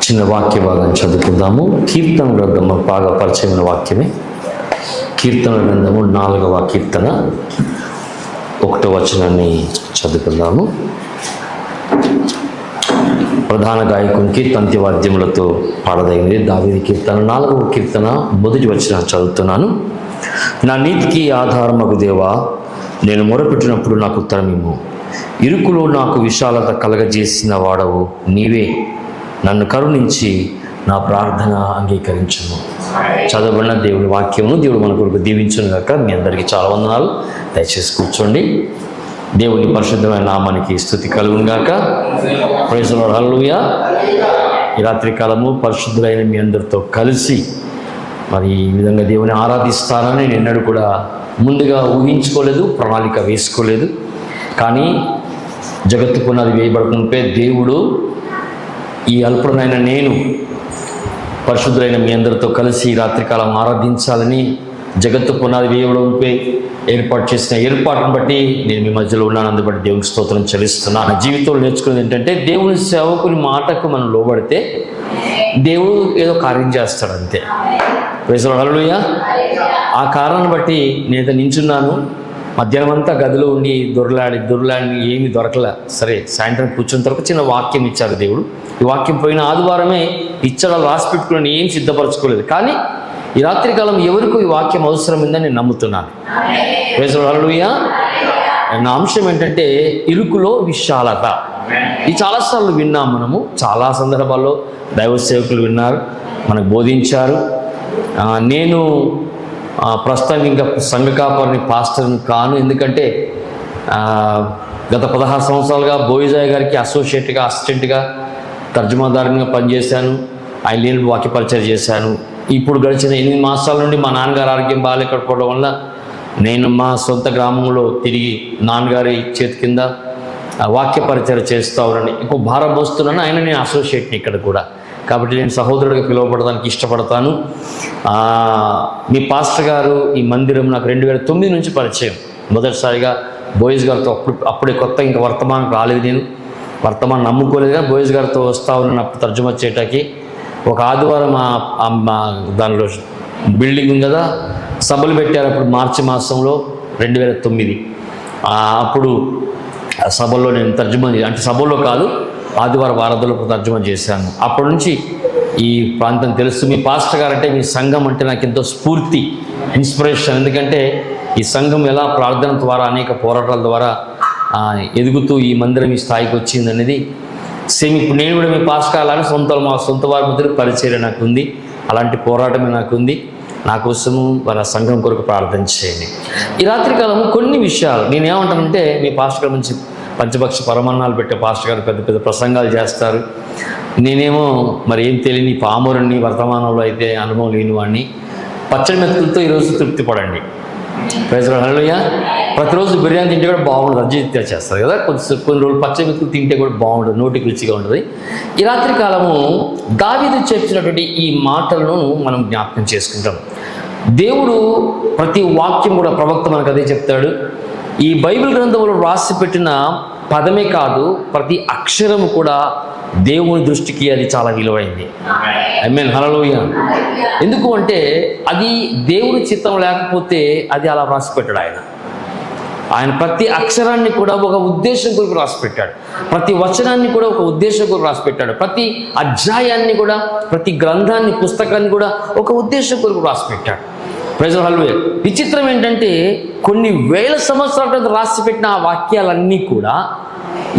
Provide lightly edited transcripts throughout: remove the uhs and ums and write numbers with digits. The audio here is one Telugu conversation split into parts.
చిన్న వాక్య భాగాన్ని చదువుకుందాము. కీర్తన గ్రంథము బాగా పరిచయమైన వాక్యమే. కీర్తన గ్రంథము 4వ కీర్తన 1వ వచనాన్ని చదువుకుందాము. ప్రధాన గాయకునికి తంతి వాద్యములతో పాడదగినది దావీదు కీర్తన 4వ కీర్తన 1వ వచనాన్ని చదువుతున్నాను. నా నీతికి ఆధారమగు దేవా, నేను మొరపెట్టినప్పుడు నాకు ఉత్తరమిమ్ము. ఇరుకులో నాకు విశాలత కలగజేసిన వాడవు నీవే. నన్ను కరుణించి నా ప్రార్థన అంగీకరించును. చదవబడిన దేవుడి వాక్యమును దేవుడు మన కొరకు దీవించును గాక. మీ అందరికీ చాలా వందనాలు. దయచేసి కూర్చోండి. దేవుని పరిశుద్ధమైన నామానికి స్తుతి కలుగును గాక. Praise the lord. హల్లెలూయా. ఈ రాత్రి కాలము పరిశుద్ధులైన మీ అందరితో కలిసి మరి ఈ విధంగా దేవుని ఆరాధిస్తానని నేను ఎన్నడూ కూడా ముందుగా ఊహించుకోలేదు, ప్రణాళిక వేసుకోలేదు. కానీ జగత్తు పునాది వేయబడుతుంటే దేవుడు ఈ అల్పుడనైన నేను పరిశుద్ధులైన మీ అందరితో కలిసి ఈ రాత్రికాలం ఆరాధించాలని జగత్తు పునాది వేయబడంపై ఏర్పాటు చేసిన ఏర్పాటును బట్టి నేను మీ మధ్యలో ఉన్నాను. అందుబట్టి దేవునికి స్తోత్రం చెల్లిస్తున్నాను. నా జీవితంలో నేర్చుకునేది ఏంటంటే, దేవుని సేవకుని మాటకు మనం లోబడితే దేవుడు ఏదో కార్యం చేస్తాడు అంతే. Praise the lord. హల్లెలూయా. ఆ కారణాన్ని బట్టి నేను నించున్నాను. మధ్యాహ్నం అంతా గదిలో ఉండి దొరలాడి ఏమీ దొరకలే. సరే, సాయంత్రం కూర్చున్న తర్వాత చిన్న వాక్యం ఇచ్చారు దేవుడు. ఈ వాక్యం పోయిన ఆదివారమే ఇచ్చడాలు రాసి పెట్టుకుని ఏం సిద్ధపరచుకోలేదు. కానీ ఈ రాత్రికాలం ఎవరికో ఈ వాక్యం అవసరమైందని నేను నమ్ముతున్నాను. Praise the lord. హల్లెలూయా. నా అంశం ఏంటంటే ఇరుకులో విశాలత. ఇది చాలాసార్లు విన్నాం మనము. చాలా సందర్భాల్లో దైవ సేవకులు విన్నారు, మనకు బోధించారు. నేను ప్రస్తుతానికి ఇంకా సంఘ కాపరిని, పాస్టర్ని కాను. ఎందుకంటే గత 16 సంవత్సరాలుగా బోయిజాయ్ గారికి అసోసియేట్గా, అసిస్టెంట్గా, తర్జుమాదారునిగా పనిచేశాను. ఆయన లేని వాక్య పరిచయం చేశాను. ఇప్పుడు గడిచిన 8 మాసాల నుండి మా నాన్నగారు ఆరోగ్యం బాగాలేకపోవడం వల్ల నేను మా సొంత గ్రామంలో తిరిగి నాన్నగారి చేతి కింద వాక్య పరిచయం చేస్తూ ఉన్నాను. ఇంకో భారం మోస్తున్నాను. ఆయన నేను అసోసియేట్ని ఇక్కడ కూడా. కాబట్టి నేను సహోదరుడిగా పిలువబడడానికి ఇష్టపడతాను. మీ పాస్టర్ గారు ఈ మందిరం నాకు 2009 నుంచి పరిచయం. మొదటిసారిగా బోయిస్ గారితో అప్పుడే కొత్త, ఇంకా వర్తమానం రాలేదు. నేను వర్తమానం నమ్ముకోలేదు. కానీ బోయిస్ గారితో వస్తూ ఉన్నాను అప్పుడు తర్జుమా చేయటానికి. ఒక ఆదివారం దానిలో బిల్డింగ్ ఉంది కదా, సభలు పెట్టారు. అప్పుడు మార్చి మాసంలో 2009. అప్పుడు ఆ సభలో నేను తర్జుమా, అంటే సభలో కాదు, ఆదివారం ఆరాధనలో తర్జుమా చేశాను. అప్పటి నుంచి ఈ ప్రాంతం తెలుసు. మీ పాస్టర్ గారు అంటే, మీ సంఘం అంటే నాకు ఎంతో స్ఫూర్తి, ఇన్స్పిరేషన్. ఎందుకంటే ఈ సంఘం ఎలా ప్రార్థన ద్వారా, అనేక పోరాటాల ద్వారా ఎదుగుతూ ఈ మందిరం ఈ స్థాయికి వచ్చింది అనేది సేమ్ ఇప్పుడు నేను కూడా మీ పాస్టర్ గారు అలానే మా సొంత వారి మధ్య పరిచయం నాకు ఉంది. అలాంటి పోరాటమే నాకు ఉంది. నా కోసము వాళ్ళ సంఘం కొరకు ప్రార్థన చేయండి. ఈ రాత్రికాలము కొన్ని విషయాలు నేనేమంటానంటే, మీ పాస్టర్ గారు మంచి పంచభక్ష పరమాన్నాలు పెట్టే పాస్టర్ గారు పెద్ద పెద్ద ప్రసంగాలు చేస్తారు. నేనేమో మరి ఏం తెలియని పామరుని, వర్తమానంలో అయితే అనుభవం లేని వాడిని. పచ్చడి మెతుకులతో ఈరోజు తృప్తి పడండి. Praise the lord. హల్లెలూయా. ప్రతిరోజు బిర్యానీ తింటే కూడా బాగుంటుంది, అర్జీత్యా చేస్తారు కదా. కొన్ని రోజులు పచ్చడి మెతుకులు తింటే కూడా బాగుంటుంది, నోటికి రుచిగా ఉంటుంది. ఈ రాత్రి కాలము దావీదు చెప్పినటువంటి ఈ మాటలను మనం జ్ఞాపకం చేసుకుంటాం. దేవుడు ప్రతి వాక్యం కూడా, ప్రవక్త మనకు అదే చెప్తాడు. ఈ బైబిల్ గ్రంథంలో రాసి పెట్టిన పదమే కాదు, ప్రతి అక్షరము కూడా దేవుని దృష్టికి అది చాలా విలువైంది. ఆమేన్. హల్లెలూయా. ఎందుకు అంటే అది దేవుడి చిత్తం లేకపోతే అది అలా రాసి పెట్టాడు. ఆయన ప్రతి అక్షరాన్ని కూడా ఒక ఉద్దేశం కొరకు రాసి పెట్టాడు. ప్రతి వచనాన్ని కూడా ఒక ఉద్దేశం కొరకు రాసి పెట్టాడు. ప్రతి అధ్యాయాన్ని కూడా, ప్రతి గ్రంథాన్ని, పుస్తకాన్ని కూడా ఒక ఉద్దేశం కొరకు రాసి పెట్టాడు. Praise the lord. హల్లెలూయా. విచిత్రం ఏంటంటే, కొన్ని వేల సంవత్సరాల క్రితం రాసి పెట్టిన ఆ వాక్యాలన్నీ కూడా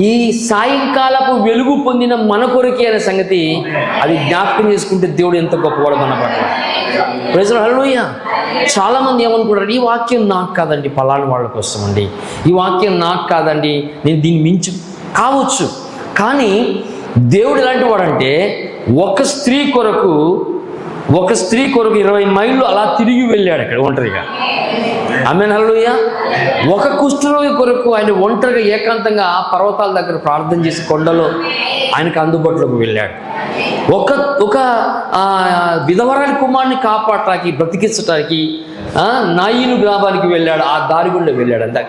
ఈ సాయంకాలపు వెలుగు పొందిన మన కొరకే అనే సంగతి అది జ్ఞాపకం చేసుకుంటే దేవుడు ఎంత గొప్పవాడు మన పట్ల. Praise the lord. హల్లెలూయా. చాలామంది ఏమనుకుంటారు, ఈ వాక్యం నాకు కాదండి, పలానా వాళ్ళ కోసం అండి, ఈ వాక్యం నాకు కాదండి, నేను దీన్ని మించి కావచ్చు. కానీ దేవుడు ఎలాంటి వాడంటే, ఒక స్త్రీ కొరకు 20 మైళ్ళు అలా తిరిగి వెళ్ళాడు అక్కడ ఒంటరిగా. ఆమేన్. హల్లెలూయా. ఒక కుష్ఠరోగి కొరకు ఆయన ఒంటరిగా ఏకాంతంగా పర్వతాల దగ్గర ప్రార్థన చేసి కొండలో ఆయనకు అందుబాటులోకి వెళ్ళాడు. ఒక విధవరాలి కుమారుని కాపాడటానికి, బ్రతికించడానికి నాయిను గ్రామానికి వెళ్ళాడు. ఆ దారి గుండా వెళ్ళాడు. అంత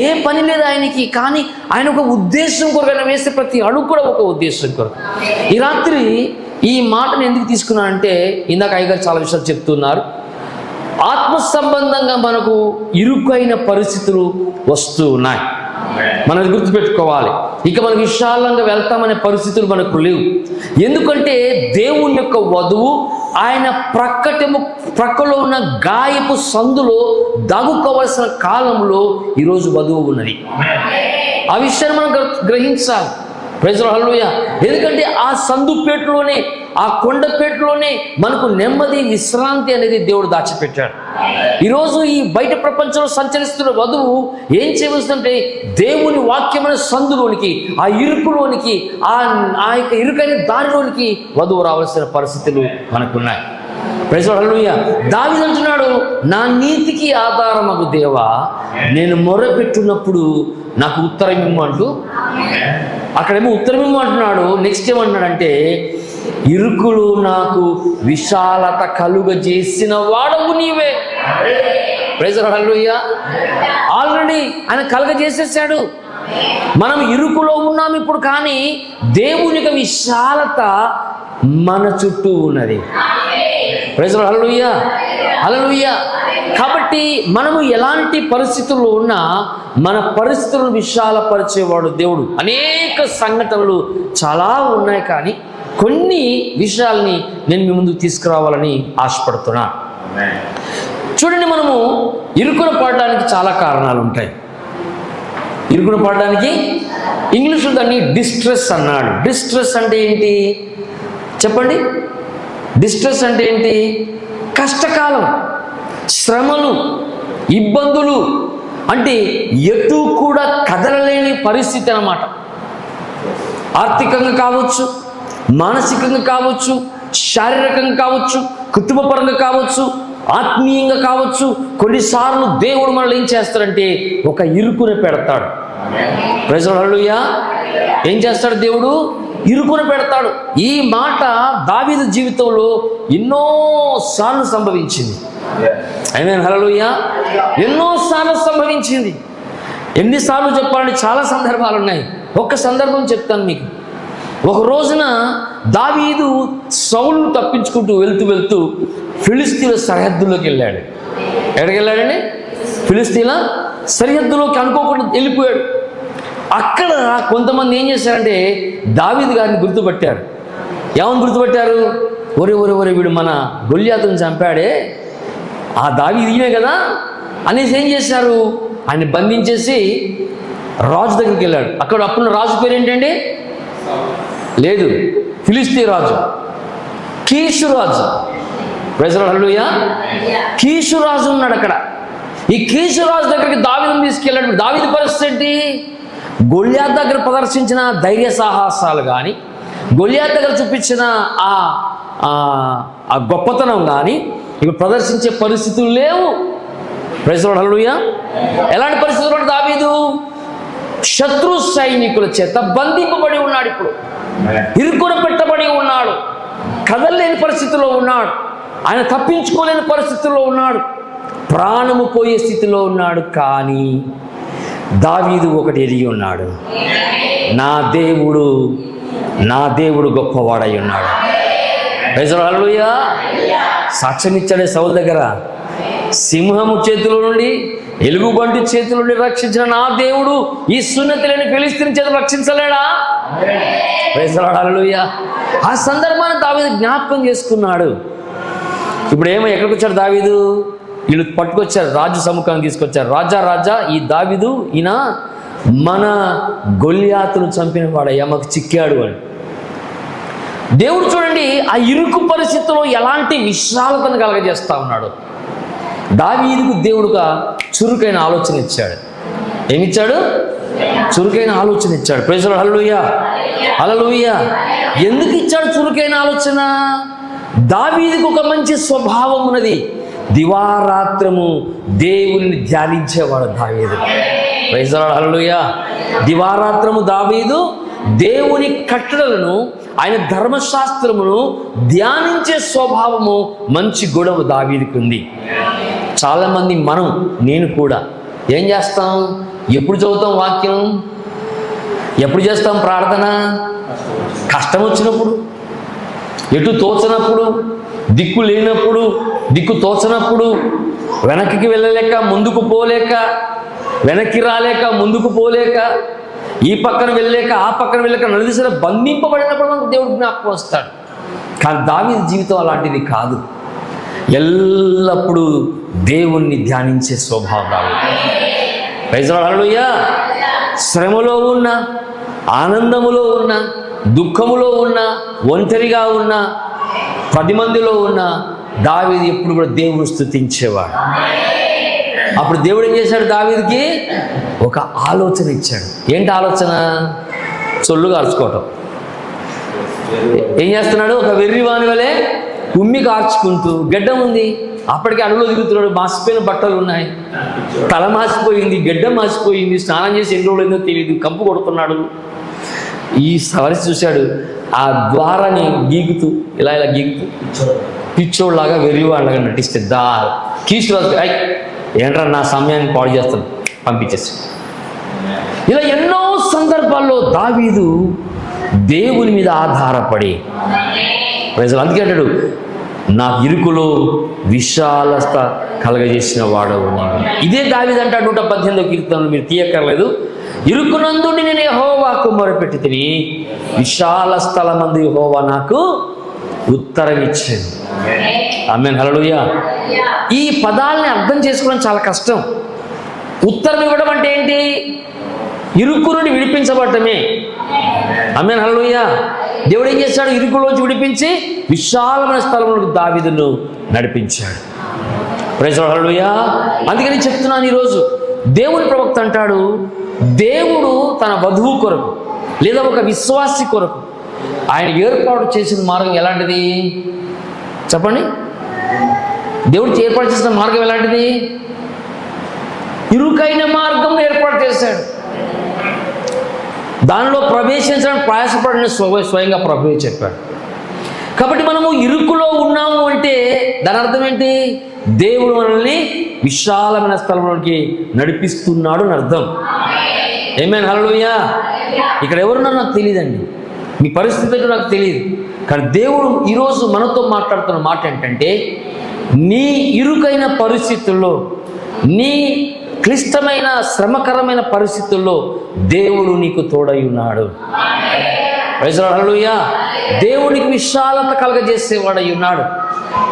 ఏ పని లేదు ఆయనకి. కానీ ఆయన ఒక ఉద్దేశం కొరకు, ఆయన వేసే ప్రతి అడుగు కూడా ఒక ఉద్దేశం కొరకు. ఈ రాత్రి ఈ మాటను ఎందుకు తీసుకున్నానంటే, ఇందాక అయ్యగారు చాలా విషయాలు చెప్తున్నారు. ఆత్మ సంబంధంగా మనకు ఇరుకైన పరిస్థితులు వస్తూ ఉన్నాయి. మనం గుర్తుపెట్టుకోవాలి. ఇక మనకు విశాలంగా వెళ్తామనే పరిస్థితులు మనకు లేవు. ఎందుకంటే దేవుని యొక్క వధువు ఆయన ప్రక్కలో ఉన్న గాయపు సందులో దాగుకోవలసిన కాలంలో ఈరోజు వధువు ఉన్నది. ఆ విషయాన్ని మనం గ్రహించాలి. ప్రైజ్ ది లార్డ్, హల్లెలూయా. ఎందుకంటే ఆ సందుపేటలోనే, ఆ కొండపేటలోనే మనకు నెమ్మది, విశ్రాంతి అనేది దేవుడు దాచిపెట్టాడు. ఈరోజు ఈ బయట ప్రపంచంలో సంచరిస్తున్న వధువు ఏం చేయవలసిందంటే, దేవుని వాక్యమైన సందులోనికి, ఆ ఇరుకులోనికి, ఆ యొక్క ఇరుకైన దారిలోనికి వధువు రావాల్సిన పరిస్థితులు మనకున్నాయి. ప్రైజ్ ది లార్డ్, హల్లెలూయా. దావీదు అంటున్నాడు, నా నీతికి ఆధారమగు దేవా, నేను మొర్రపెట్టున్నప్పుడు నాకు ఉత్తరం ఇమ్ము అంటూ. అక్కడేమో ఉత్తరం ఇమ్ము అంటున్నాడు. నెక్స్ట్ ఏమంటున్నాడంటే, ఇరుకులు నాకు విశాలత కలుగజేసిన వాడవు నీవే. Praise the lord, hallelujah. Already ఆయన కలుగజేసేసాడు. మనం ఇరుకులో ఉన్నాం ఇప్పుడు, కానీ దేవుని యొక్క విశాలత మన చుట్టూ ఉన్నది. Praise the lord, hallelujah, hallelujah. కాబట్టి మనము ఎలాంటి పరిస్థితుల్లో ఉన్నా మన పరిస్థితులను విశాలపరిచేవాడు దేవుడు. అనేక సంఘటనలు చాలా ఉన్నాయి, కానీ కొన్ని విషయాల్ని నేను మీ ముందుకు తీసుకురావాలని ఆశపడుతున్నా. చూడండి, మనము ఇరుకున పడడానికి చాలా కారణాలు ఉంటాయి. ఇరుకున పడడానికి ఇంగ్లీష్లో దాన్ని డిస్ట్రెస్ అన్నాడు. డిస్ట్రెస్ అంటే ఏంటి చెప్పండి? డిస్ట్రెస్ అంటే ఏంటి? కష్టకాలం, శ్రమలు, ఇబ్బందులు, అంటే ఎటు కూడా కదలలేని పరిస్థితి అన్నమాట. ఆర్థికంగా కావచ్చు, మానసికంగా కావచ్చు, శారీరకంగా కావచ్చు, కుటుంబపరంగా కావచ్చు, ఆత్మీయంగా కావచ్చు. కొన్నిసార్లు దేవుడు మనల్ని ఏం చేస్తాడంటే ఒక ఇరుకుని పెడతాడు. ప్రైజ్ ది లార్డ్, హల్లెలూయా. ఏం చేస్తాడు దేవుడు? ఇరుకుని పెడతాడు. ఈ మాట దావీదు జీవితంలో ఎన్నోసార్లు సంభవించింది. ఆమేన్, హల్లెలూయా. ఎన్నోసార్లు సంభవించింది. ఎన్నిసార్లు చెప్పాలంటే చాలా సందర్భాలు ఉన్నాయి. ఒక్క సందర్భం చెప్తాను మీకు. ఒక రోజున దావీదు సౌలు తప్పించుకుంటూ వెళ్తూ ఫిలిస్తీన్ల సరిహద్దులోకి వెళ్ళాడు. ఎక్కడికి వెళ్ళాడండి? ఫిలిస్తీన్ల సరిహద్దులోకి అనుకోకుండా వెళ్ళిపోయాడు. అక్కడ కొంతమంది ఏం చేశారంటే దావీదు గారిని గుర్తుపట్టారు. ఏమని గుర్తుపట్టారు? ఒరే వీడు మన గొల్యాతుని చంపాడే, ఆ దావీదు ఈయనే కదా అనేసి ఏం చేశారు, ఆయన బంధించేసి రాజు దగ్గరికి వెళ్ళాడు. అక్కడ అప్పుడు రాజు పేరు ఏంటండి? లేదు, ఫిలిస్తీ రాజు, కీషు రాజు. Praise the lord, hallelujah. కీషు రాజు ఉన్నాడు అక్కడ. ఈ కీషు రాజు దగ్గరికి దావీదుని తీసుకెళ్ళాడు. దావీదు పరిస్థితి ఏంటి? గొల్యాత్ దగ్గర ప్రదర్శించిన ధైర్య సాహసాలు కానీ, గొల్యాత్ దగ్గర చూపించిన ఆ గొప్పతనం కానీ ఇప్పుడు ప్రదర్శించే పరిస్థితులు లేవు. ప్రైజ్ ది లార్డ్, హల్లెలూయా. ఎలాంటి పరిస్థితుల్లో దావీదు? శత్రు సైనికుల చేత బంధింపబడి ఉన్నాడు. ఇప్పుడు ఇరుకున పెట్టబడి ఉన్నాడు. కదలలేని పరిస్థితిలో ఉన్నాడు. ఆయన తప్పించుకోలేని పరిస్థితుల్లో ఉన్నాడు. ప్రాణము పోయే స్థితిలో ఉన్నాడు. కానీ దావీదు ఒకటి ఎరిగి ఉన్నాడు, నా దేవుడు గొప్పవాడై ఉన్నాడు. ప్రైజ్ ది లార్డ్, హల్లెలూయా. సాక్ష్యం ఇచ్చాడే సౌలు దగ్గర. సింహము చేతిలో నుండి, ఎలుగుబంటి చేతుల నుండి రక్షించిన నా దేవుడు ఈ సున్నతి లేని ఫిలిస్తీన్ చేతులు రక్షించలేడా? Praise the lord, hallelujah. ఆ సందర్భాన్ని దావీదు జ్ఞాపకం చేసుకున్నాడు. ఇప్పుడు ఎక్కడికి వచ్చాడు దావీదు? వీళ్ళు పట్టుకొచ్చారు, రాజు సముఖాన్ని తీసుకొచ్చారు. రాజా, ఈ దావీదు ఈయన మన గొల్యాతును చంపిన వాడయ్యా, మాకు చిక్కాడు అని. దేవుడు చూడండి ఆ ఇరుకు పరిస్థితిలో ఎలాంటి విశాలతను కలగజేస్తా ఉన్నాడు. దావీదుకు దేవుడుగా చురుకైన ఆలోచన ఇచ్చాడు. ఏమిచ్చాడు? చురుకైన ఆలోచన ఇచ్చాడు. ప్రైజ్ ది లార్డ్, హల్లెలూయా, హల్లెలూయా. ఎందుకు ఇచ్చాడు చురుకైన ఆలోచన? దావీదుకు ఒక మంచి స్వభావం ఉన్నది. దివారాత్రము దేవుని ధ్యానించేవాడు దావీదు. ప్రైజ్ ది లార్డ్, హల్లెలూయా. దివారాత్రము దావీదు దేవుని కట్టడలను, ఆయన ధర్మశాస్త్రమును ధ్యానించే స్వభావము, మంచి గుణము దావీదుకు ఉంది. చాలామంది నేను కూడా ఏం చేస్తాం? ఎప్పుడు చదువుతాం వాక్యం? ఎప్పుడు చేస్తాం ప్రార్థన? కష్టం వచ్చినప్పుడు. ఎటు తోచనప్పుడు, దిక్కు లేనప్పుడు, దిక్కు తోచనప్పుడు, వెనక్కి వెళ్ళలేక ముందుకు పోలేక, వెనక్కి రాలేక ముందుకు పోలేక, ఈ పక్కన వెళ్ళలేక ఆ పక్కన వెళ్ళలేక నలుదిశలో బంధింపబడినప్పుడు మనకు దేవుడు జ్ఞాపకం వస్తాడు. కానీ దావీదు జీవితం అలాంటిది కాదు. ఎల్లప్పుడూ దేవుణ్ణి ధ్యానించే స్వభావం దావీదు. ప్రైజ్ ది లార్డ్, హల్లెలూయా. శ్రమలో ఉన్న, ఆనందములో ఉన్న, దుఃఖములో ఉన్న, ఒంటరిగా ఉన్న, 10 మందిలో ఉన్న దావీదు ఎప్పుడు కూడా దేవుడు స్తుతించేవాడు. అప్పుడు దేవుడు ఏం చేశాడు? దావీదుకి ఒక ఆలోచన ఇచ్చాడు. ఏంటి ఆలోచన? చొల్లు కార్చుకోవటం. ఏం చేస్తున్నాడు? ఒక వెర్రివాని వలె ఉమ్మి కార్చుకుంటూ, గెడ్డం ఉంది, అప్పటికే అడవిలో తిరుగుతున్నాడు, మాసిపోయిన బట్టలు ఉన్నాయి, తల మాసిపోయింది, గెడ్డం మాసిపోయింది, స్నానం చేసి ఎన్ని రోజులు తెలియదు, కంపు కొడుతున్నాడు. ఈ సవరి చూశాడు, ఆ ద్వారాన్ని గీకుతూ ఇలా గీకుతూ పిచ్చోళ్ళలాగా వెర్రివాళ్ళలాగా నటిస్తే కీసులు ఏంట్రా నా సమయాన్ని పాడు చేస్తాను, పంపించేసి. ఇలా ఎన్నో సందర్భాల్లో దావీదు దేవుని మీద ఆధారపడి ప్రజలు అందుకే అంటాడు, నా ఇరుకులో విశాలత కలగజేసిన వాడవు. ఇదే దావీదు అంటాడు 118వ కీర్తనలు, మీరు తీయక్కర్లేదు. ఇరుకునందు నేను యెహోవాకు మొరపెట్టితిని, విశాల స్థలమందు యెహోవా నాకు ఉత్తరం ఇచ్చాను. ఆమేన్, హల్లెలూయా. ఈ పదాలని అర్థం చేసుకోవడం చాలా కష్టం. ఉత్తరం ఇవ్వడం అంటే ఏంటి? ఇరుకు నుండి విడిపించబడటమే. ఆమేన్, హల్లెలూయా. దేవుడు ఏం చేశాడు? ఇరుకులోంచి విడిపించి విశాలమైన స్థలంలో దావీదును నడిపించాడు. ప్రైజ్ ది లార్డ్, హల్లెలూయా. అందుకని చెప్తున్నాను ఈరోజు, దేవుని ప్రవక్త అంటాడు, దేవుడు తన వధువు కొరకు లేదా ఒక విశ్వాసి కొరకు ఆయన ఏర్పాటు చేసిన మార్గం ఎలాంటిది చెప్పండి? దేవుడు ఏర్పాటు చేసిన మార్గం ఎలాంటిది? ఇరుకైన మార్గం ఏర్పాటు చేశాడు. దానిలో ప్రవేశించడానికి ప్రయాసపడిన స్వయంగా ప్రభువే చెప్పాడు. కాబట్టి మనము ఇరుకులో ఉన్నాము అంటే దాని అర్థం ఏంటి? దేవుడు మనల్ని విశాలమైన స్థలంలోకి నడిపిస్తున్నాడు అని అర్థం. ఆమేన్, హల్లెలూయా. ఇక్కడ ఎవరున్నారో నాకు తెలియదండి, మీ పరిస్థితి ఏంటో నాకు తెలియదు. కానీ దేవుడు ఈరోజు మనతో మాట్లాడుతున్న మాట ఏంటంటే, నీ ఇరుకైన పరిస్థితుల్లో, నీ క్లిష్టమైన శ్రమకరమైన పరిస్థితుల్లో దేవుడు నీకు తోడై ఉన్నాడు. ప్రైజ్ ది లార్డ్, హల్లెలూయా. దేవునికి విశాలత కలగజేసేవాడై ఉన్నాడు.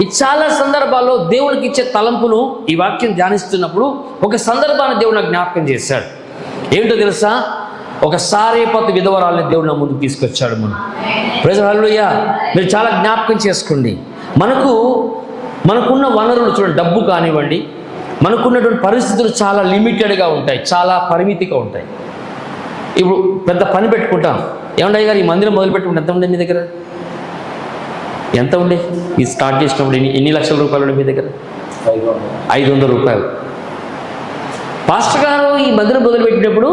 ఈ చాలా సందర్భాల్లో దేవునికి ఇచ్చే తలంపును ఈ వాక్యం ధ్యానిస్తున్నప్పుడు ఒక సందర్భాన్ని దేవుడు నాకు జ్ఞాపకం చేశాడు. ఏంటో తెలుసా? ఒక సారేపతు విధవరాల్ని దేవుడు నా ముందుకు తీసుకొచ్చాడు. ప్రైజ్ ది లార్డ్, హల్లెలూయా. మీరు చాలా జ్ఞాపకం చేసుకోండి. మనకున్న వనరులు చూడండి, డబ్బు కానివ్వండి, మనకున్నటువంటి పరిస్థితులు చాలా లిమిటెడ్గా ఉంటాయి, చాలా పరిమితిగా ఉంటాయి. ఇప్పుడు పెద్ద పని పెట్టుకుంటాం. ఏమంటే గారు ఈ మందిరం మొదలు పెట్టుకుంటే ఎంత ఉండే మీ దగ్గర? ఎంత ఉండే? ఇది స్టార్ట్ చేసినప్పుడు ఎన్ని లక్షల రూపాయలు ఉండే మీ దగ్గర? 500 రూపాయలు. పాస్టర్ గారు ఈ మందిరం మొదలు పెట్టినప్పుడు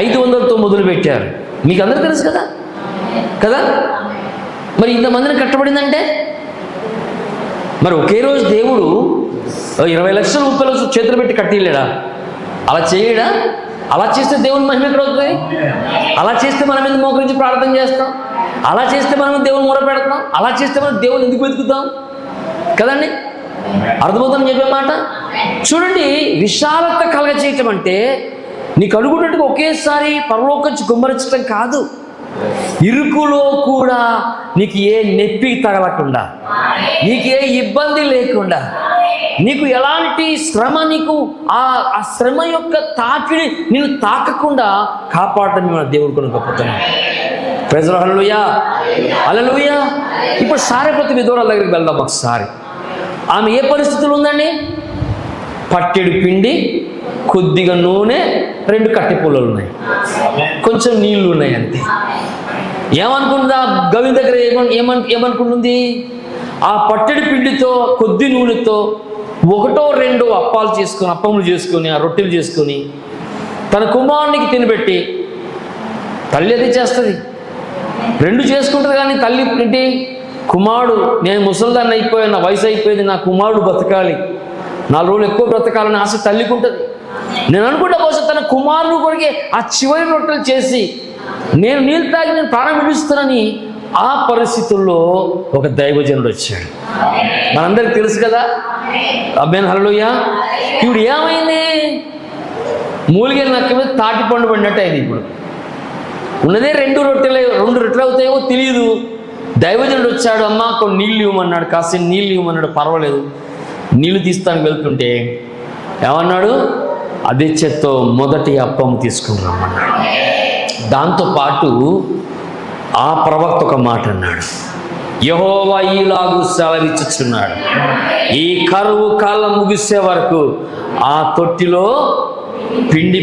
500తో మొదలు పెట్టారు. మీకు అందరూ తెలుసు కదా కదా. మరి ఇంత మందిరం కట్టబడిందంటే మరి ఒకే రోజు దేవుడు 20 లక్షల రూపాయలు చేతులు పెట్టి కట్టిలేడా? అలా చేయడా? అలా చేస్తే దేవుని మహిమ ఎక్కడ అవుతుంది? అలా చేస్తే మనం ఎందుకు మోకరించి ప్రార్థన చేస్తాం? అలా చేస్తే మనం దేవుని మొర పెడతాం? అలా చేస్తే మనం దేవుని ఎందుకు వెతుకుతాం కదండి? అర్థమవుతుందని చెప్పే మాట చూడండి. విశాలత కలగచేయటం అంటే నీకు అడుగున్నట్టుగా ఒకేసారి పరలోకించి గుమ్మరించడం కాదు. ఇరుకులో కూడా నీకు ఏ నొప్పి తగలకుండా, నీకు ఏ ఇబ్బంది లేకుండా, నీకు ఎలాంటి శ్రమ, నీకు ఆ శ్రమ యొక్క తాకిడి నేను తాకకుండా కాపాడటం మన దేవుడు కొరకు గొప్పతనం. ప్రైజ్ ది లార్డ్, హల్లెలూయా, హల్లెలూయా. ఇప్పుడు సారెపతు విధవరాల దగ్గరికి వెళ్దాం ఒకసారి. ఆమె ఏ పరిస్థితులు ఉందండి? పట్టెడు పిండి, కొద్దిగా నూనె, 2 కట్టె పుల్లలు ఉన్నాయి, కొంచెం నీళ్లు ఉన్నాయి అంతే. ఏమనుకుంటుందా? గవి దగ్గర ఏమనుకుంటుంది? ఆ పట్టెడు పిండితో, కొద్ది నూనెతో 1-2 అప్పములు చేసుకొని, ఆ రొట్టెలు చేసుకొని తన కుమారునికి తినబెట్టి, తల్లి అది చేస్తుంది, 2 చేసుకుంటుంది. కానీ తల్లి ఏంటి? కుమారుడు, నేను ముసలిదాన్ని అయిపోయాను, నా వయసు అయిపోయింది, నా కుమారుడు బ్రతకాలి, 4 రోజులు ఎక్కువ బ్రతకాలని ఆశ తల్లికి ఉంటుంది. నేను అనుకుంటా బహుశా తన కుమారుడు కొరికి ఆ చివరి రొట్టెలు చేసి, నేను నీళ్ళు తాగి నేను ప్రాణం విడుస్తానని ఆ పరిస్థితుల్లో ఒక దైవజనుడు వచ్చాడు. మనందరికి తెలుసు కదా, అబ్బాయి హల్లెలూయా. ఇప్పుడు ఏమైంది? మూలిగల నక్క మీద తాటి పండు పడినట్టు అయింది. ఇప్పుడు ఉన్నదే 2 రొట్టెలు అవుతాయో తెలియదు. దైవజనుడు వచ్చాడు, అమ్మ కొన్ని నీళ్ళు ఇవ్వమన్నాడు, కాస్త నీళ్ళు ఇవ్వమన్నాడు. పర్వాలేదు, నీళ్లు తీస్తానికి వెళ్తుంటే ఏమన్నాడు? అదే చేత్తో మొదటి అప్పం తీసుకుని రమ్మన్నాడు. దాంతోపాటు ఆ ప్రవక్త ఒక మాట అన్నాడు, యెహోవా ఈలాగు సెలవిచ్చుచున్నాడు, ఈ కరువు కాలం ముగిసే వరకు ఆ తొట్టిలో పిండి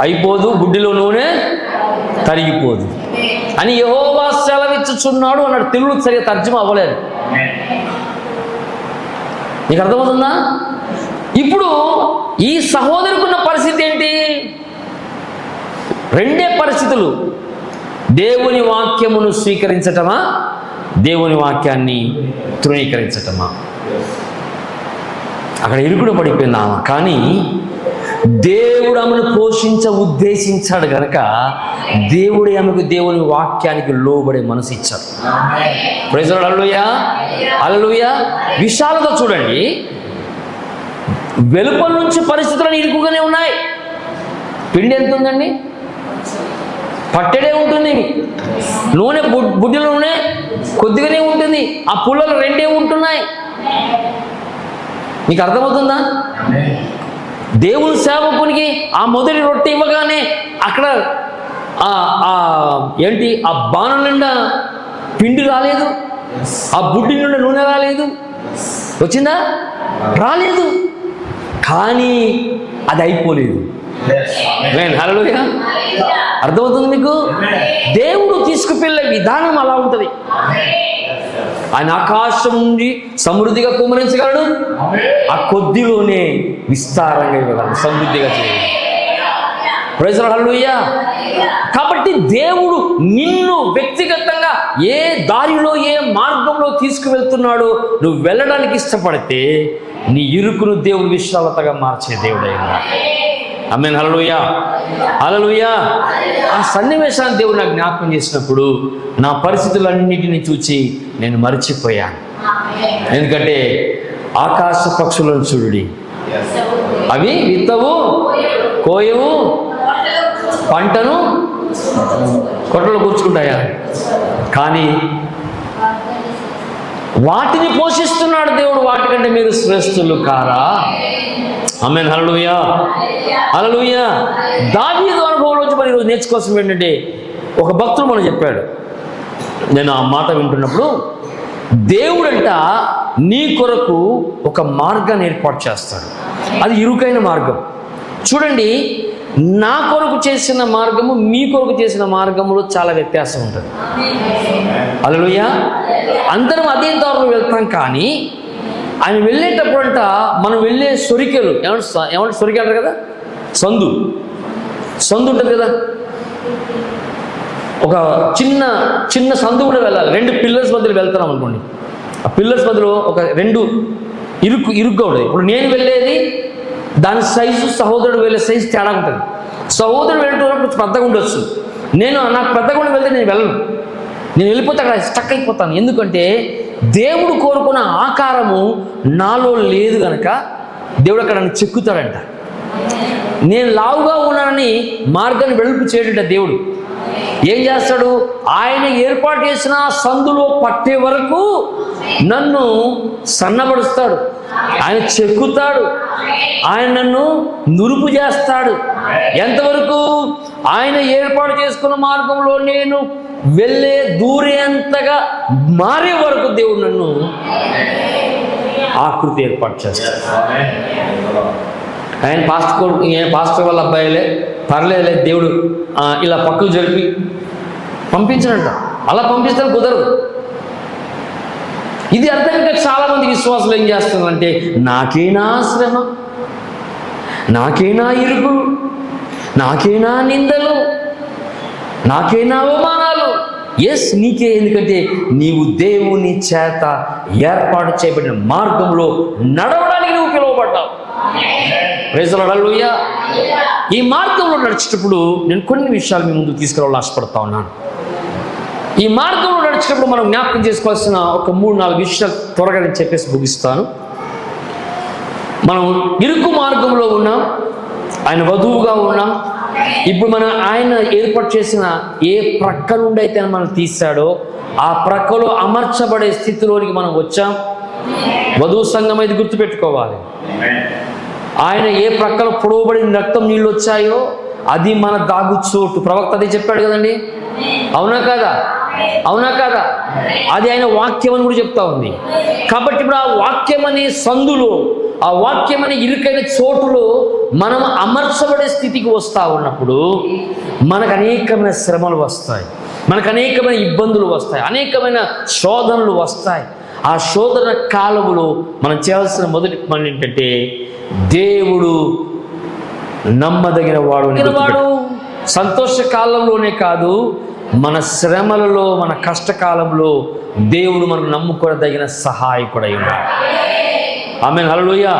అయిపోదు, గుడ్డిలో నూనె తరిగిపోదు అని యెహోవా సెలవిచ్చుచున్నాడు అన్నాడు. తెలుగు సరిగా తర్జుమా అవ్వలేదు. నీకు అర్థమవుతుందా? ఇప్పుడు ఈ సహోదరుకున్న పరిస్థితి ఏంటి? 2 పరిస్థితులు. దేవుని వాక్యమును స్వీకరించటమా, దేవుని వాక్యాన్ని తృణీకరించటమా? అక్కడ ఇరుకుడు పడిపోయింది ఆమె. కానీ దేవుడు ఆమెను పోషించ ఉద్దేశించాడు గనక దేవుడు ఆమెకు దేవుని వాక్యానికి లోబడే మనసు ఇచ్చాడు. Praise the lord. Hallelujah, hallelujah. విశాలత చూడండి. వెలుపల నుంచి పరిస్థితులను ఇరుకుగానే ఉన్నాయి. పిండి ఎంత ఉందండి? పట్టెడే ఉంటుంది. నూనె బుడ్డిలో నూనె కొద్దిగానే ఉంటుంది. ఆ పుల్లలు 2 ఉంటున్నాయి. మీకు అర్థమవుతుందా? దేవుని సేవకునికి ఆ మొదటి రొట్టె ఇవ్వగానే అక్కడ ఏంటి, ఆ బాణం నిండా పిండి రాలేదు, ఆ బుడ్డి నుండి నూనె రాలేదు. వచ్చిందా? రాలేదు. కానీ అది అయిపోలేదు. హల్లెలూయా. అర్థమవుతుంది మీకు? దేవుడు తీసుకువెళ్ళే విధానం అలా ఉంటుంది. ఆయన ఆకాశం నుండి సమృద్ధిగా కుమ్మరించగలడు, ఆ కొద్దిలోనే విస్తారంగా ఇవ్వగలడు, సమృద్ధిగా చేయగలడు. Praise the lord. హల్లెలూయా. కాబట్టి దేవుడు నిన్ను వ్యక్తిగతంగా ఏ దారిలో ఏ మార్గంలో తీసుకువెళ్తున్నాడో నువ్వు వెళ్ళడానికి ఇష్టపడితే నీ ఇరుకును దేవుడు విశాలతగా మార్చే దేవుడైనా. ఆమేన్. హల్లెలూయా, హల్లెలూయా. ఆ సన్నివేశాన్ని దేవుడు నాకు జ్ఞాపకం చేసినప్పుడు నా పరిస్థితులన్నిటిని చూచి నేను మర్చిపోయాను. ఎందుకంటే ఆకాశ పక్షులను చూడుడి, అవి విత్తవు, కోయవు, పంటను కొట్టలు కూర్చుకుంటాయా, కానీ వాటిని పోషిస్తున్నాడు దేవుడు. వాటికంటే మీరు శ్రేష్ఠులు కారా? ఆమేన్. హల్లెలూయా, హల్లెలూయా. దావీదు అనుభవంలోంచి మరి ఈరోజు నేర్చుకోవాల్సింది ఏంటంటే, ఒక భక్తుడు మనం చెప్పాడు, నేను ఆ మాట వింటున్నప్పుడు, దేవుడంట నీ కొరకు ఒక మార్గాన్ని ఏర్పాటు చేస్తాడు. అది ఇరుకైన మార్గం. చూడండి, నా కొరకు చేసిన మార్గము మీ కొరకు చేసిన మార్గములో చాలా వ్యత్యాసం ఉంటుంది. హల్లెలూయా. అందరం అదే దారిలో వెళ్తాం, కానీ ఆయన వెళ్ళేటప్పుడు అంట మనం వెళ్ళే సొరికెలు ఏమంటే సొరికె అంటారు కదా, సందు ఉంటుంది కదా, ఒక చిన్న సందు కూడా వెళ్ళాలి. 2 పిల్లర్స్ మధ్యలో వెళ్తున్నాం అనుకోండి, ఆ పిల్లర్స్ మధ్యలో ఒక 2 ఇరుగ్గా ఉంటుంది. ఇప్పుడు నేను వెళ్ళేది దాని సైజు, సహోదరుడు వెళ్ళే సైజు తేడా ఉంటుంది. సహోదరుడు వెళ్ళేటప్పుడు పెద్దగా ఉండొచ్చు, నాకు పెద్దగా ఉండి వెళ్తే నేను వెళ్ళను, నేను వెళ్ళిపోతే అక్కడ స్టక్ అయిపోతాను. ఎందుకంటే దేవుడు కోరుకున్న ఆకారము నాలో లేదు కనుక దేవుడు అక్కడ నన్ను చెక్కుతాడంట. నేను లావుగా ఉన్నానని మార్గాన్ని వెలుపు చేయడంట దేవుడు. ఏం చేస్తాడు? ఆయన ఏర్పాటు చేసిన సందులో పట్టే వరకు నన్ను సన్నబడుస్తాడు, ఆయన చెక్కుతాడు, ఆయన నన్ను నురుపు చేస్తాడు. ఎంతవరకు? ఆయన ఏర్పాటు చేసుకున్న మార్గంలో నేను వెళ్ళే దూరేంతగా మారే వరకు దేవుడు నన్ను ఆకృతి ఏర్పాటు చేస్తాడు. ఆయన పాస్టర్ వాళ్ళ అబ్బాయిలే, పర్లేదులే, దేవుడు ఇలా పక్కకు జరిపి పంపించడంట. అలా పంపిస్తే కుదరదు. ఇది అర్థంగా చాలా మంది విశ్వాసులు ఏం చేస్తున్నారంటే, నాకేనా శ్రమ, నాకేనా ఇరుకులు, నాకేనా నిందలు, నాకేనా అవమానాలు. ఎస్, నీకే. ఎందుకంటే నీవు దేవుని చేత ఏర్పాటు చేయబడిన మార్గంలో నడవడానికి నువ్వు పిలువబడ్డావు. Praise the lord. హల్లెలూయా. ఈ మార్గంలో నడిచేటప్పుడు నేను కొన్ని విషయాలు మీ ముందు తీసుకురావాలని ఆశపడతా ఉన్నాను. ఈ మార్గంలో నడిచినప్పుడు మనం జ్ఞాపకం చేసుకోవాల్సిన ఒక 3-4 విషయాలు త్వరగా నేను చెప్పేసి ముగిస్తాను. మనం ఇరుకు మార్గంలో ఉన్నాం, ఆయన వధువుగా ఉన్నాం. ఇప్పుడు మనం ఆయన ఏర్పాటు చేసిన ఏ ప్రక్క నుండి అయితే మనం తీశాడో ఆ ప్రక్కలో అమర్చబడే స్థితిలోనికి మనం వచ్చాం. వధువు సంఘం అయితే గుర్తుపెట్టుకోవాలి. ఆయన ఏ ప్రక్కలో పొడవబడిన రక్తం నీళ్ళు వచ్చాయో అది మన దాగు చోటు. ప్రవక్త అదే చెప్పాడు కదండి, అవునా కాదా? అవునా కాదా? అది ఆయన వాక్యం అని కూడా చెప్తా ఉంది. కాబట్టి ఇప్పుడు ఆ వాక్యం అనే సందులో, ఆ వాక్యం అనే ఇరుకైన చోటులో మనం అమర్చబడే స్థితికి వస్తూ ఉన్నప్పుడు మనకు అనేకమైన శ్రమలు వస్తాయి, మనకు అనేకమైన ఇబ్బందులు వస్తాయి, అనేకమైన శోధనలు వస్తాయి. ఆ శోధన కాలములో మనం చేయాల్సిన మొదటి పని ఏంటంటే దేవుడు నమ్మదగిన వాడు. సంతోష కాలంలోనే కాదు, మన శ్రమలలో, మన కష్టకాలంలో దేవుడు మనకు నమ్ముకోదగిన సహాయకుడై ఉన్నాడు. ఆమేన్, హల్లెలూయా.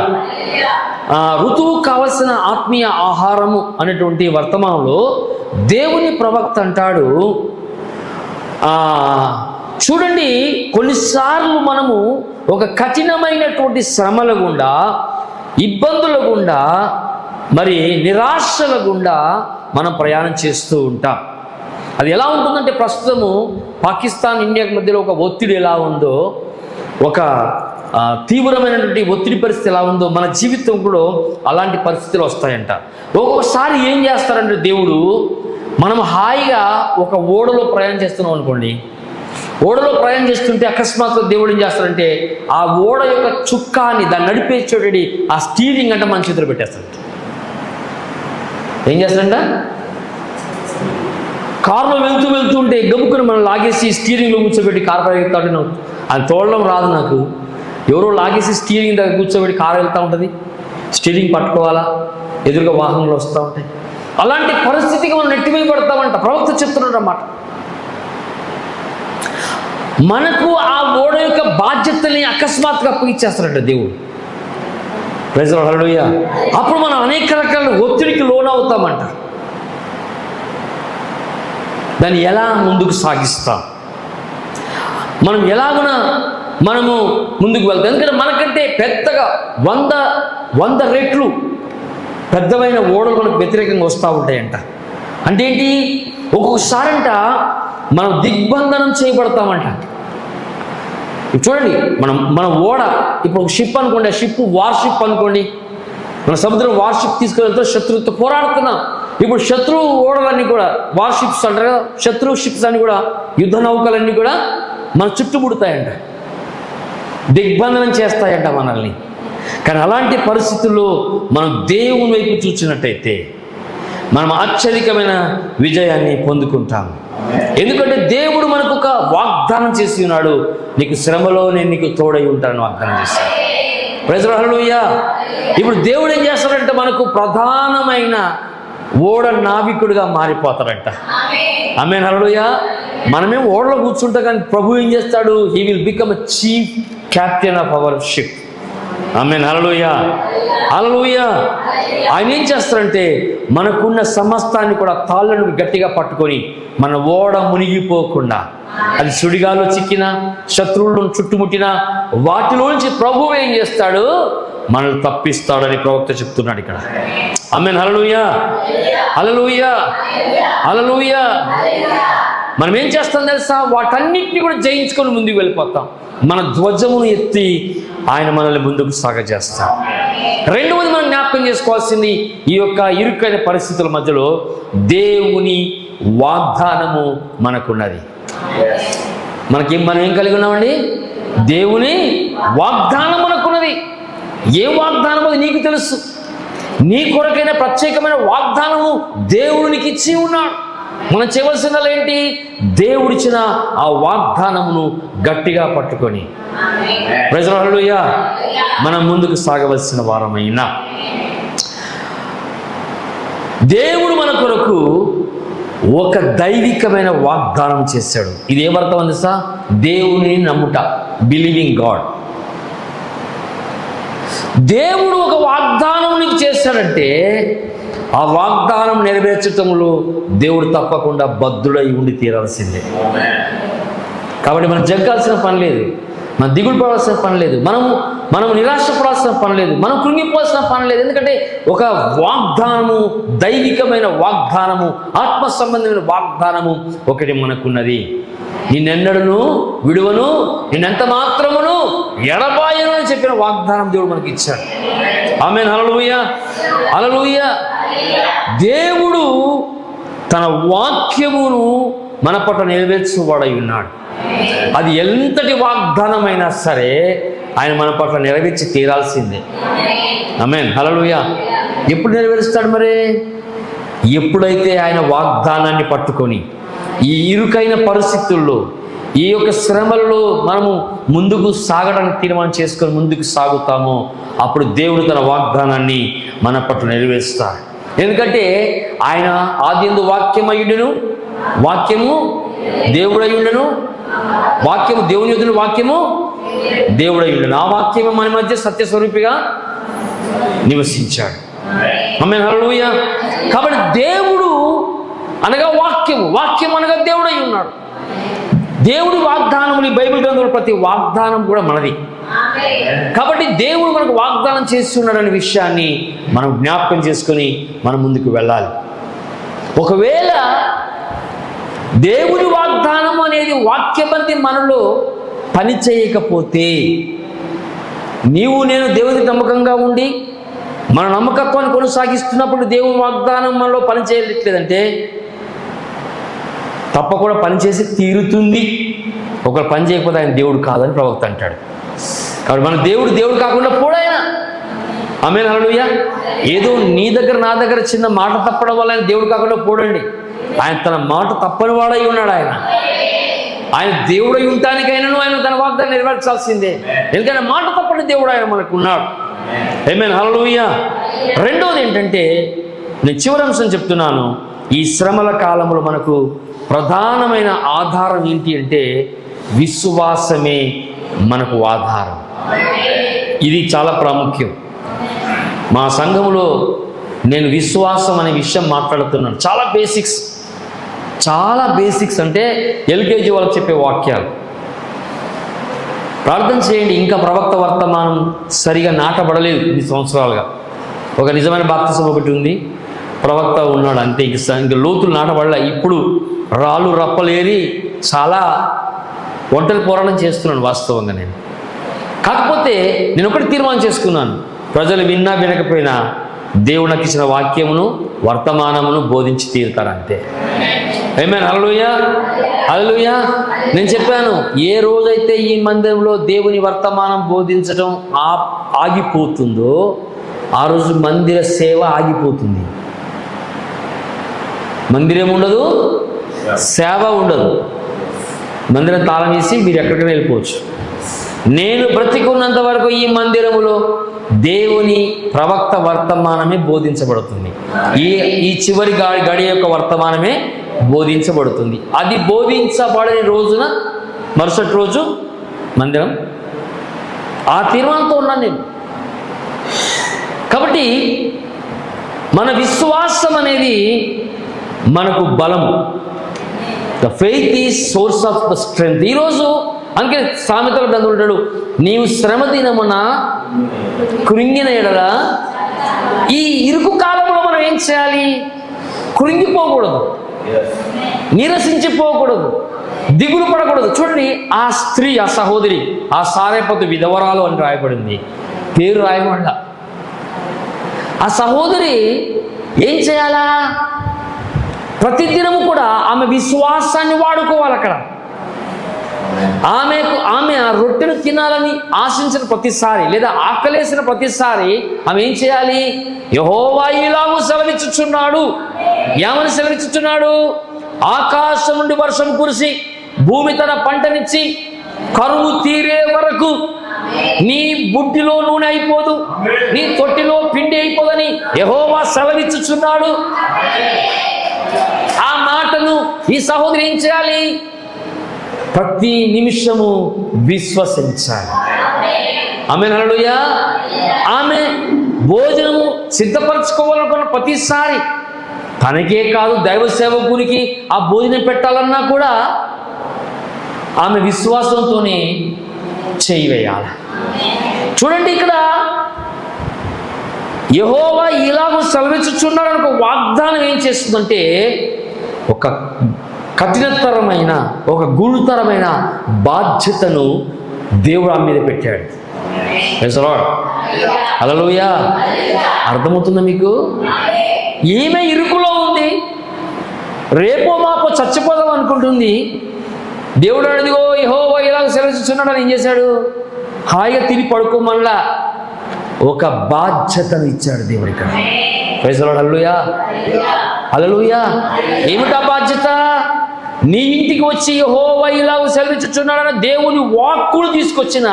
ఋతువు కావలసిన ఆత్మీయ ఆహారము అనేటువంటి వర్తమానంలో దేవుని ప్రవక్త అంటాడు, చూడండి, కొన్నిసార్లు మనము ఒక కఠినమైనటువంటి శ్రమల గుండా, ఇబ్బందుల గుండా, మరి నిరాశల గుండా మనం ప్రయాణం చేస్తూ ఉంటాం. అది ఎలా ఉంటుందంటే, ప్రస్తుతము పాకిస్తాన్ ఇండియాకి మధ్యలో ఒక ఒత్తిడి ఎలా ఉందో, ఒక తీవ్రమైనటువంటి ఒత్తిడి పరిస్థితి ఎలా ఉందో, మన జీవితం కూడా అలాంటి పరిస్థితులు వస్తాయంట. ఒక్కొక్కసారి ఏం చేస్తారంటే దేవుడు, మనం హాయిగా ఒక ఓడలో ప్రయాణం చేస్తున్నాం అనుకోండి, ఓడలో ప్రయాణం చేస్తుంటే అకస్మాత్తుగా దేవుడు ఏం చేస్తాడంటే ఆ ఓడ యొక్క చుక్కాన్ని, దాన్ని నడిపేసేటటువంటి ఆ స్టీరింగ్ అంటే మన చేతిలో పెట్టేస్తాడు. ఏం చేస్తాడంట, కారులో వెళ్తుంటే గబుక్కుని మనం లాగేసి స్టీరింగ్లో కూర్చోబెట్టి కారు పరిగెత్తాడు. అది తోడడం రాదు నాకు, ఎవరో లాగేసి స్టీరింగ్ దగ్గర కూర్చోబెట్టి కారు వెళ్తూ ఉంటుంది, స్టీరింగ్ పట్టుకోవాలా, ఎదురుగా వాహనంలో వస్తూ ఉంటాయి. అలాంటి పరిస్థితికి మనం నెట్టిమై పడతామంట. ప్రవక్త చెప్తున్నాడు అన్నమాట, మనకు ఆ ఓడ యొక్క బాధ్యతల్ని అకస్మాత్తుగా అప్పగిచ్చేస్తాడంట దేవుడు. ప్రైజ్ ది లార్డ్, హల్లెలూయా. అప్పుడు మనం అనేక రకాల ఒత్తిడికి లోనవుతామంట. దాన్ని ఎలా ముందుకు సాగిస్తాం, మనం ఎలాగున మనము ముందుకు వెళ్తాం. ఎందుకంటే మనకంటే పెద్దగా 100 రెట్లు పెద్దమైన ఓడలు మనకు వ్యతిరేకంగా వస్తూ ఉంటాయంట. అంటే ఏంటి, ఒక్కొక్కసారంట మనం దిగ్బంధనం చేయబడతామంట. చూడండి, మన ఓడ ఇప్పుడు ఒక షిప్ అనుకోండి, ఆ షిప్ వార్షిప్ అనుకోండి, మన సముద్రం వార్షిప్ తీసుకెళ్తే శత్రువుతో పోరాడుతున్నాం. ఇప్పుడు శత్రువు ఓడలన్నీ కూడా వార్షిప్స్ అంటారు కదా, శత్రువు షిప్స్ అన్ని కూడా, యుద్ధ నౌకలన్నీ కూడా మన చుట్టుముడతాయంట, దిగ్బంధనం చేస్తాయంట మనల్ని. కానీ అలాంటి పరిస్థితుల్లో మనం దేవుని వైపు చూసినట్టయితే మనం ఆశ్చర్యకమైన విజయాన్ని పొందుకుంటాం. ఎందుకంటే దేవుడు మనకు ఒక వాగ్దానం చేసి ఉన్నాడు, నీకు శ్రమలో నేను నీకు తోడై ఉంటానని వాగ్దానం చేశాను. ప్రైజ్ ది లార్డ్, హల్లెలూయా. ఇప్పుడు దేవుడు ఏం చేస్తాడంటే మనకు ప్రధానమైన ఓడ నావికుడిగా మారిపోతాడంట. ఆమేన్, హల్లెలూయా. మనమేం ఓడలో కూర్చుంటాం, కానీ ప్రభు ఏం చేస్తాడు, he will become a chief captain of our ship. Amen, hallelujah, hallelujah. ఆయన ఏం చేస్తారంటే మనకున్న సమస్తాన్ని కూడా తాళ్ళను గట్టిగా పట్టుకొని మన ఓడ మునిగిపోకుండా, అది సుడిగాలో చిక్కినా, శత్రువులను చుట్టుముట్టినా, వాటిలోంచి ప్రభువు ఏం చేస్తాడు, మనల్ని తప్పిస్తాడని ప్రవక్త చెప్తున్నాడు ఇక్కడ. ఆమేన్, హల్లెలూయా, హల్లెలూయా, హల్లెలూయా. మనం ఏం చేస్తాం తెలుసా, వాటన్నిటిని కూడా జయించుకొని ముందుకు వెళ్ళిపోతాం. మన ధ్వజమును ఎత్తి ఆయన మనల్ని ముందుకు సాగజేస్తాం. రెండవది మనం జ్ఞాపకం చేసుకోవాల్సింది, ఈ యొక్క ఇరుకైన పరిస్థితుల మధ్యలో దేవుని వాగ్దానము మనకున్నది. మనం ఏం కలిగి ఉన్నామండి, దేవుని వాగ్దానం మనకున్నది. ఏ వాగ్దానం అది నీకు తెలుసు. నీ కొరకైన ప్రత్యేకమైన వాగ్దానము దేవునికి ఇచ్చి ఉన్నాడు. మనం చేయవలసిందల్లా ఏంటి, దేవుడిచ్చిన ఆ వాగ్దానమును గట్టిగా పట్టుకొని ప్రైజ్ ది లార్డ్, హల్లెలూయా, మనం ముందుకు సాగవలసిన వారమైనా. దేవుడు మన కొరకు ఒక దైవికమైన వాగ్దానం చేశాడు. ఇది ఏమర్థం తెలుసా, దేవుని నమ్ముట, బిలీవింగ్ గాడ్. దేవుడు ఒక వాగ్దానం నీకు చేశాడంటే ఆ వాగ్దానం నెరవేర్చటంలో దేవుడు తప్పకుండా బద్ధుడై ఉండి తీరాల్సిందే. కాబట్టి మనం జగ్గాల్సిన పని లేదు, మనం దిగులు పడాల్సిన పని లేదు, మనం నిరాశపడాల్సిన పని లేదు, మనం కృంగిపోవాల్సిన పని లేదు. ఎందుకంటే ఒక వాగ్దానము, దైవికమైన వాగ్దానము, ఆత్మ సంబంధమైన వాగ్దానము ఒకటి మనకున్నది. నిన్నెన్నడను విడువను, నిన్నెంత మాత్రమును ఎడబాయను అని చెప్పిన వాగ్దానం దేవుడు మనకి ఇచ్చాడు. ఆమేన్. హల్లెలూయా, హల్లెలూయా. దేవుడు తన వాక్యమును మన పట్ల నెరవేర్చువాడై ఉన్నాడు. అది ఎంతటి వాగ్దానమైనా సరే ఆయన మన పట్ల నెరవేర్చి తీరాల్సిందే. ఆమేన్. హల్లెలూయా. ఎప్పుడు నెరవేరుస్తాడు మరి? ఎప్పుడైతే ఆయన వాగ్దానాన్ని పట్టుకొని ఈ ఇరుకైన పరిస్థితుల్లో, ఈ యొక్క శ్రమలలో మనము ముందుకు సాగడానికి తీర్మానం చేసుకొని ముందుకు సాగుతామో అప్పుడు దేవుడు తన వాగ్దానాన్ని మన పట్ల నెరవేరుస్తాడు. ఎందుకంటే ఆయన ఆదియందు వాక్యమయుడును, వాక్యము దేవుడయుండెను, వాక్యము దేవుని యొద్దను, వాక్యము దేవుడయుండెను. ఆ వాక్యము మన మధ్య సత్యస్వరూపిగా నివసించాడు. ఆమేన్. హల్లెలూయా. కాబట్టి దేవుడు అనగా వాక్యము, వాక్యం అనగా దేవుడై ఉన్నాడు. దేవుడి వాగ్దానములు బైబిల్ గ్రంథంలో ప్రతి వాగ్దానం కూడా మనది. కాబట్టి దేవుడు మనకు వాగ్దానం చేస్తున్నాడనే విషయాన్ని మనం జ్ఞాపకం చేసుకొని మనం ముందుకు వెళ్ళాలి. ఒకవేళ దేవుడి వాగ్దానం అనేది వాక్యబంధి మనలో పని చేయకపోతే, నీవు నేను దేవునికి నమ్మకంగా ఉండి మన నమ్మకత్వాన్ని కొనసాగిస్తున్నప్పుడు దేవుని వాగ్దానం మనలో పని చేయట్లేదంటే తప్పకుండా పనిచేసి తీరుతుంది. ఒకరు పని చేయకపోతే ఆయన దేవుడు కాదని ప్రవక్త అంటాడు. కాబట్టి మన దేవుడు కాకుండా పోడాయన. ఆమేన్. హల్లెలూయా. ఏదో నీ దగ్గర నా దగ్గర చిన్న మాట తప్పడం వల్ల ఆయన దేవుడు కాకుండా పోడండి. ఆయన తన మాట తప్పని వాడై ఉన్నాడు. ఆయన దేవుడై ఉండటానికైనాను ఆయన తన వాగ్దానం నెరవేర్చాల్సిందే. ఎందుకంటే మాట తప్పని దేవుడు ఆయన మనకు ఉన్నాడు. ఆమేన్. హల్లెలూయా. రెండోది ఏంటంటే, నేను చివరి అంశం చెప్తున్నాను, ఈ శ్రమల కాలంలో మనకు ప్రధానమైన ఆధారం ఏంటి అంటే విశ్వాసమే మనకు ఆధారం. ఇది చాలా ప్రాముఖ్యం. మా సంఘములో నేను విశ్వాసం అనే విషయం మాట్లాడుతున్నాను. చాలా బేసిక్స్ అంటే ఎల్కేజీ వాళ్ళకి చెప్పే వాక్యాలు. ప్రార్థన చేయండి, ఇంకా ప్రవక్త వర్తమానం సరిగా నాటబడలేదు ఇన్ని సంవత్సరాలుగా. ఒక నిజమైన బాప్తిసం ఒకటి ఉంది, ప్రవక్త ఉన్నాడు అంతే. ఇంకా లోతులు నాటబడలే. ఇప్పుడు రాళ్ళు రప్పలేరి చాలా ఒంటరి పోరాటం చేస్తున్నాను వాస్తవంగా నేను. కాకపోతే నేను ఒకటి తీర్మానం చేసుకున్నాను, ప్రజలు విన్నా వినకపోయినా దేవుడు నాకు ఇచ్చిన వాక్యమును వర్తమానమును బోధించి తీరుతారంతే. ఆమేన్. హల్లెలూయా, హల్లెలూయా. నేను చెప్పాను, ఏ రోజైతే ఈ మందిరంలో దేవుని వర్తమానం బోధించడం ఆగిపోతుందో ఆ రోజు మందిర సేవ ఆగిపోతుంది. మందిరం ఉండదు, సేవ ఉండదు. మందిరం తాళం వేసి మీరు ఎక్కడికైనా వెళ్ళిపోవచ్చు. నేను బ్రతికున్నంత వరకు ఈ మందిరములో దేవుని ప్రవక్త వర్తమానమే బోధించబడుతుంది. ఈ చివరి గడి యొక్క వర్తమానమే బోధించబడుతుంది. అది బోధించబడని రోజున మరుసటి రోజు మందిరం. ఆ తీర్మానంతో ఉన్నాను నేను. కాబట్టి మన విశ్వాసం అనేది మనకు బలము. The faith is source of the strength. ఈరోజు అందుకే సామెతల గ్రంథంలో ఉంటాడు, నీవు శ్రమ దినమున కృంగిన ఎడల. ఈ ఇరుకు కాలంలో మనం ఏం చేయాలి? కృంగిపోకూడదు, నిరసించిపోకూడదు, దిగులు పడకూడదు. చూడండి, ఆ స్త్రీ, ఆ సహోదరి, ఆ సారేపతు విధవరాలు అని రాయబడింది, పేరు రాయబడ్డా. ఆ సహోదరి ఏం చేయాలా? ప్రతిదినము కూడా ఆమె విశ్వాసాన్ని వాడుకోవాలి. అక్కడ ఆమె ఆ రొట్టెను తినాలని ఆశించిన ప్రతిసారి లేదా ఆకలేసిన ప్రతిసారి ఆమె ఏం చేయాలి? యెహోవా ఇలాగూ సెలవిచ్చుచున్నాడు. ఏమని సెలవిచ్చుచున్నాడు? ఆకాశం నుండి వర్షం కురిసి భూమి తన పంటనిచ్చి కరువు తీరే వరకు నీ బుడ్డిలో నూనె అయిపోదు, నీ తొట్టిలో పిండి అయిపోదని యెహోవా సెలవిచ్చుచున్నాడు. ఆ మాటను ఈ సహోదరి ఏం చేయాలి? ప్రతి నిమిషము విశ్వసించాలి. ఆమేన్. హల్లెలూయా. ఆమె భోజనము సిద్ధపరచుకోవాలనుకున్న ప్రతిసారి తనకే కాదు దైవ సేవకునికి ఆ భోజనం పెట్టాలన్నా కూడా ఆమె విశ్వాసంతోనే చేయి వేయాలి. చూడండి, ఇక్కడ యెహోవా ఇలాగూ సెలవిచ్చుచున్నాడు ఒక వాగ్దానం ఏం చేస్తుందంటే, ఒక కఠినతరమైన, ఒక గురుతరమైన బాధ్యతను దేవుడు ఆమె మీద పెట్టాడు. హల్లెలూయా. అర్థమవుతుందా మీకు? ఈమె ఇరుకులో ఉంది, రేపో మాపో చచ్చిపోదాం అనుకుంటుంది. దేవుడు అడిగిగో యెహోవా ఇలాగ సెలవిస్తున్నాడు అని ఏం చేశాడు? హాయిగా తిని పడుకోమల్లా ఒక బాధ్యతను ఇచ్చాడు దేవుడు ఇక్కడ. Praise the lord. Hallelujah, hallelujah. ఏమిటా బాధ్యత? నీ ఇంటికి వచ్చి యెహోవా ఇలాగ సెలవిస్తున్నాడని దేవుని వాక్కును తీసుకొచ్చిన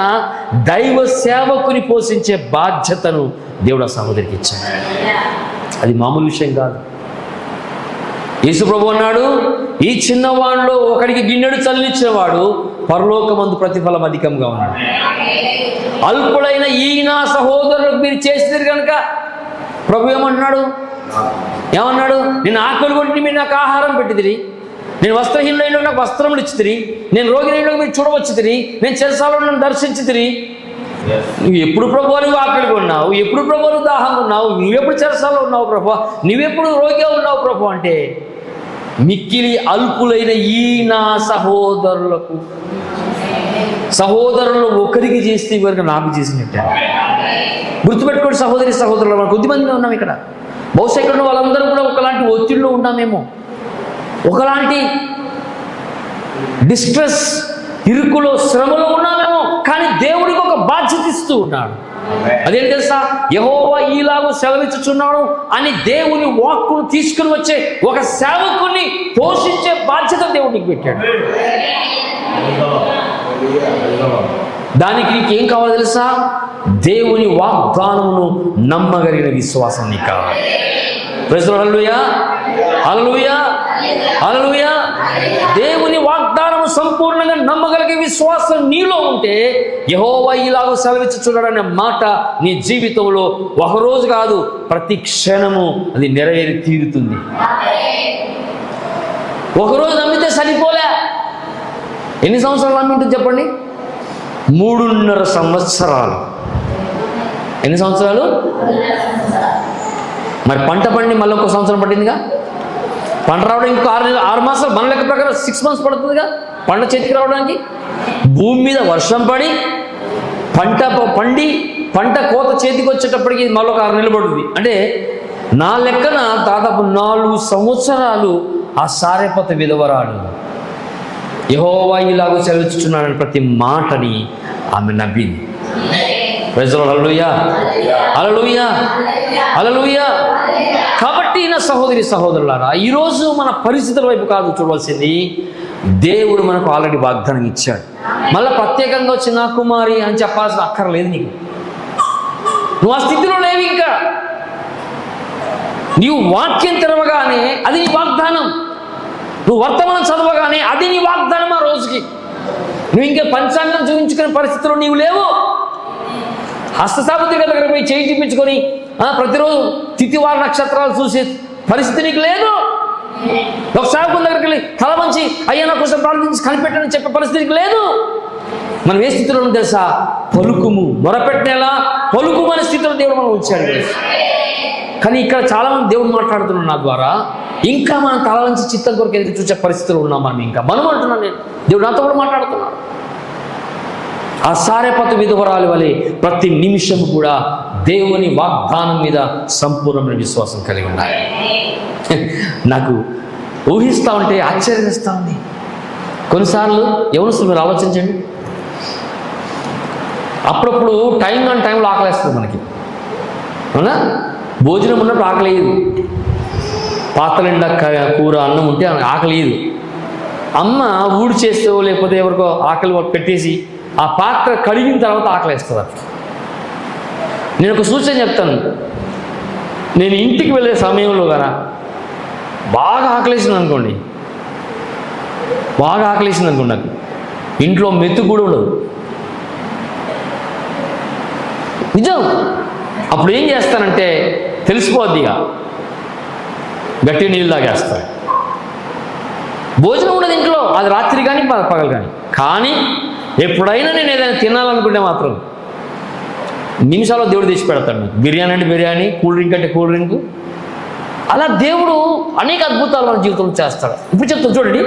దైవ సేవకుని పోషించే బాధ్యతను దేవుడు ఆ సహోదరికి ఇచ్చాడు. అది మామూలు విషయం కాదు. యేసు ప్రభు అన్నాడు, ఈ చిన్నవాడిలో ఒకడికి గిన్నెడు చల్లించినవాడు పరలోకమందు ప్రతిఫలం అధికంగా ఉన్నాడు. అల్పుడైన ఈ నా సహోదరులకు మీరు చేసినారు కనుక ప్రభు ఏమన్నాడు? నేను ఆకలి కొట్టి మీరు నాకు ఆహారం పెట్టిదిరి, నేను వస్త్రహీనుడైన నాకు వస్త్రములు ఇచ్చితిరి, నేను రోగినైనా మీరు చూడవచ్చుతిరి, నేను చెరసాలలో నన్ను దర్శించితిరి. నువ్వు ఎప్పుడు ప్రభు నువ్వు ఆకలి కొన్నావు, ఎప్పుడు ప్రభు నువ్వు దాహంగా ఉన్నావు, నువ్వెప్పుడు చెరసాలో ఉన్నావు ప్రభు, నువ్వెప్పుడు రోగిగా ఉన్నావు ప్రభు అంటే, మిక్కిలి అల్పులైన ఈ నా సహోదరులు ఒకరికి చేస్తే ఇవరకు నాకు చేసినట్టే. గుర్తుపెట్టుకోండి సహోదరి సహోదరులు, మనం కొద్దిమందిగా ఉన్నాం ఇక్కడ. బహుశా ఇక్కడ ఉన్న వాళ్ళందరూ కూడా ఒకలాంటి ఒత్తిడిలో ఉన్నామేమో, ఒకలాంటి డిస్ట్రెస్, ఇరుకులో, శ్రమలో ఉన్నామేమో. కానీ దేవుడికి ఒక బాధ్యత ఇస్తూ ఉన్నాడు. అదేం తెలుసా? యెహోవా ఈలాగూ సెలవిచ్చుచున్నాడు అని దేవుని వాక్కును తీసుకుని వచ్చే ఒక సేవకుని పోషించే బాధ్యత దేవుడికి పెట్టాడు. దానికి నీకు ఏం కావాలో తెలుసా? దేవుని వాగ్దానమును నమ్మగలిగిన విశ్వాసం నీకు కావాలి. Praise the lord. Hallelujah, hallelujah, hallelujah. దేవుని వాగ్దానము సంపూర్ణంగా నమ్మగలిగే విశ్వాసం నీలో ఉంటే యెహోవా ఇలాగూ సెలవిచ్చుచున్నాడనే మాట నీ జీవితంలో ఒకరోజు కాదు, ప్రతి క్షణము అది నెరవేరి తీరుతుంది. ఒకరోజు నమ్మితే సరిపోలే. ఎన్ని సంవత్సరాలు నమ్మి ఉంటుంది చెప్పండి? 3.5 సంవత్సరాలు. ఎన్ని సంవత్సరాలు? మరి పంట పండి మళ్ళీ ఒక సంవత్సరం పట్టిందిగా. పంట రావడం ఇంకో 6 మాసాలు, మన లెక్క ప్రకారం 6 months పడుతుందిగా పంట చేతికి రావడానికి. భూమి మీద వర్షం పడి పంట పండి పంట కోత చేతికి వచ్చేటప్పటికి మళ్ళీ ఒక 6 నెలలు పడుతుంది. అంటే నా లెక్కన దాదాపు 4 సంవత్సరాలు ఆ సారెపత విధవరాలు యెహోవా ఇలాగూ సెలవిచ్చుచున్నాడని ప్రతి మాటని ఆమె నవ్వింది. Praise the lord. Hallelujah, hallelujah, hallelujah. కాబట్టి నా సహోదరి సహోదరులారా, ఈరోజు మన పరిస్థితుల వైపు కాదు చూడవలసింది, దేవుడు మనకు ఆల్రెడీ వాగ్దానం ఇచ్చాడు. మళ్ళీ ప్రత్యేకంగా వచ్చి నా కుమారి అని చెప్పాల్సిన అక్కర్లేదు నీకు. నువ్వు ఆ స్థితిలో లేవు ఇంకా. నీవు వాక్యం తెరవగానే అది నీ వాగ్దానం, నువ్వు వర్తమానం చదవగానే అది నీ వాగ్దానం. ఆ రోజుకి నువ్వు ఇంకా పంచాంగం చూపించుకునే పరిస్థితిలో నీవు లేవు. హస్తసాముద్రిక దగ్గర పోయి చేయి చూపించుకొని ప్రతిరోజు తిథివార నక్షత్రాలు చూసే పరిస్థితి నీకు లేదు. ఒక సేవకుని దగ్గరికి వెళ్ళి తల వంచి అయ్యా నా కోసం ప్రార్థించి కనిపెట్టని చెప్పే పరిస్థితికి లేదు. మనం ఏ స్థితిలో ఉన్నాం తెలుసా? పలుకుము, మొరపెట్టేలా పలుకుము అనే స్థితిలో దేవుడు మనం ఉంచాడు. కానీ ఇక్కడ చాలామంది దేవుడు మాట్లాడుతున్నాడు నా ద్వారా. ఇంకా మనం తల వంచి చిత్తం కొరకు ఎదురు చూసే పరిస్థితులు ఉన్నాం మనం. ఇంకా మనం అంటున్నాను నేను, దేవుడు నాతో కూడా మాట్లాడుతున్నాడు. ఆ సారెపతు విధవరాలి వలె ప్రతి నిమిషం కూడా దేవుని వాగ్దానం మీద సంపూర్ణమైన విశ్వాసం కలిగి ఉండాలి. నాకు ఊహిస్తూ ఉంటే ఆశ్చర్యం వేస్తూ ఉంది. కొన్నిసార్లు యవనస్తులు మీరు ఆలోచించండి, అప్పుడప్పుడు టైంలో ఆకలేస్తుంది మనకి, అవునా? భోజనం ఉన్నప్పుడు ఆకలేదు, పాత్ర నిండా కూర అన్నం ఉంటే ఆకలేదు. అమ్మ ఊడి చేస్తూ లేకపోతే ఎవరికో ఆకలి పెట్టేసి ఆ పాత్ర కడిగిన తర్వాత ఆకలేస్తుంది. నేను ఒక సూచన చెప్తాను. నేను ఇంటికి వెళ్ళే సమయంలో కదా బాగా ఆకలేసింది అనుకోండి, నాకు ఇంట్లో మెతుకు కూడా ఉండదు, నిజం. అప్పుడు ఏం చేస్తానంటే తెలిసిపోద్ది. ఇక గట్టి నీళ్ళు తాగేస్తాయి. భోజనం ఉండదు ఇంట్లో, అది రాత్రి కానీ పగలు కానీ. కానీ ఎప్పుడైనా నేను ఏదైనా తినాలనుకుంటే మాత్రం నిమిషాల్లో దేవుడు తెచ్చి పెడతాడు నాకు. బిర్యానీ అంటే బిర్యానీ, కూల్ డ్రింక్ అంటే కూల్ డ్రింక్. అలా దేవుడు అనేక అద్భుతాలు మన జీవితంలో చేస్తాడు. ఇప్పుడు చెప్తాను చూడండి,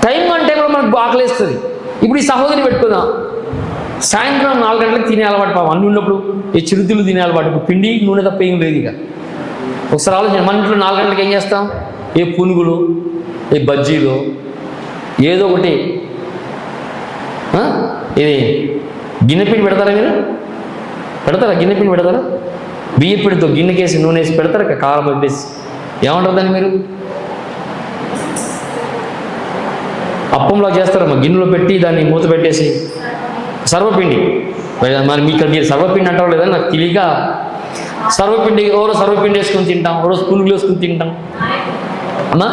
టైం అంటే కూడా మనకు ఆకలిస్తుంది. ఇప్పుడు ఈ సహోదరి పెట్టుకుందాం, సాయంత్రం 4 గంటలకు తినే అలవాటు, పాపం అన్ని ఉన్నప్పుడు ఈ చిరుతిళ్ళు తినే అలవాటు. ఇప్పుడు పిండి నూనె తప్ప ఏం లేదు. ఇక ఒకసారి ఆలోచన, మన ఇంట్లో 4 గంటలకు ఏం చేస్తాం? ఏ పునుగులు, ఏ బజ్జీలు, ఏదో ఒకటి. ఇది గిన్నెపిండి పెడతారా మీరు? పెడతారా? గిన్నెపిండి పెడతారా? బియ్యపిండితో గిన్నెకేసి నూనె వేసి పెడతారా? కారం పెట్టేసి ఏమంటారు దాన్ని మీరు? అప్పంలో చేస్తారమ్మా, గిన్నెలో పెట్టి దాన్ని మూత పెట్టేసి. సర్వపిండి. మరి మీరు సర్వపిండి అంటారో లేదా నాకు తెలియక, సర్వపిండి ఎవరో సర్వపిండి వేసుకొని తింటాం, ఎవరో పునుగులు వేసుకొని తింటాం అమ్మా.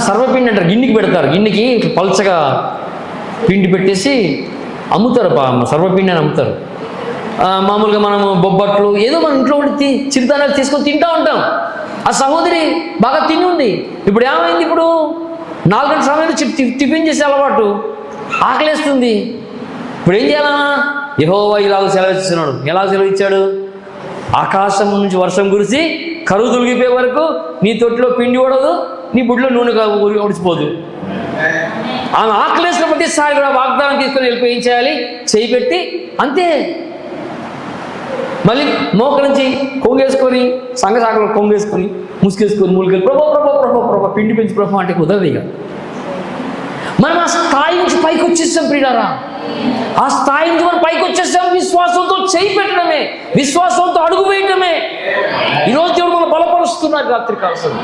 సర్వపిండి అంటారు, గిన్నెకి పెడతారు. గిన్నెకి పల్చగా పిండి పెట్టేసి అమ్ముతారు. సర్వపిండి అని అమ్ముతారు. మామూలుగా మనము బొబ్బట్లు ఏదో మన ఇంట్లో ఉండి చిరుధాన్యాలు తీసుకొని తింటూ ఉంటాం. ఆ సహోదరి బాగా తిని ఉంది. ఇప్పుడు ఏమైంది? ఇప్పుడు 4 గంటల సమయంలో టిఫిన్ చేసే అలవాటు, ఆకలేస్తుంది. ఇప్పుడు ఏం చేయాలన్నా? యెహోవా ఇలాగ సెలవిస్తున్నాడు. ఎలా సెలవిచ్చాడు? ఆకాశం నుంచి వర్షం కురిసి కరువు తొలగిపోయే వరకు నీ తొట్టిలో పిండి ఓడదు, నీ బుడ్లో నూనె ఒడిచిపోదు. ఆమె ఆకలేసిన ప్రతిసారి కూడా వాగ్దానం తీసుకొని వెళ్ళిపోయి ఏం చేయాలి? చేయి పెట్టి అంతే. మళ్ళీ మోకరించి కొంగేసుకొని, సంఘశాఖలో కొంగేసుకొని, ముసుకేసుకొని, మూలికలు ప్రభా ప్రభా ప్రభా ప్రభా పిండి పెంచి ప్రభా అంటే కుదరదు. ఇక మనం ఆ స్థాయి నుంచి పైకి వచ్చేస్తాం ప్రియులారా. ఆ స్థాయి నుంచి మనం పైకి వచ్చేస్తాం. విశ్వాసంతో చేయి పెట్టడమే, విశ్వాసంతో అడుగు వేయటమే. ఈరోజు దేవుడు మనం బలపరుస్తున్నాడు. రాత్రి కాలం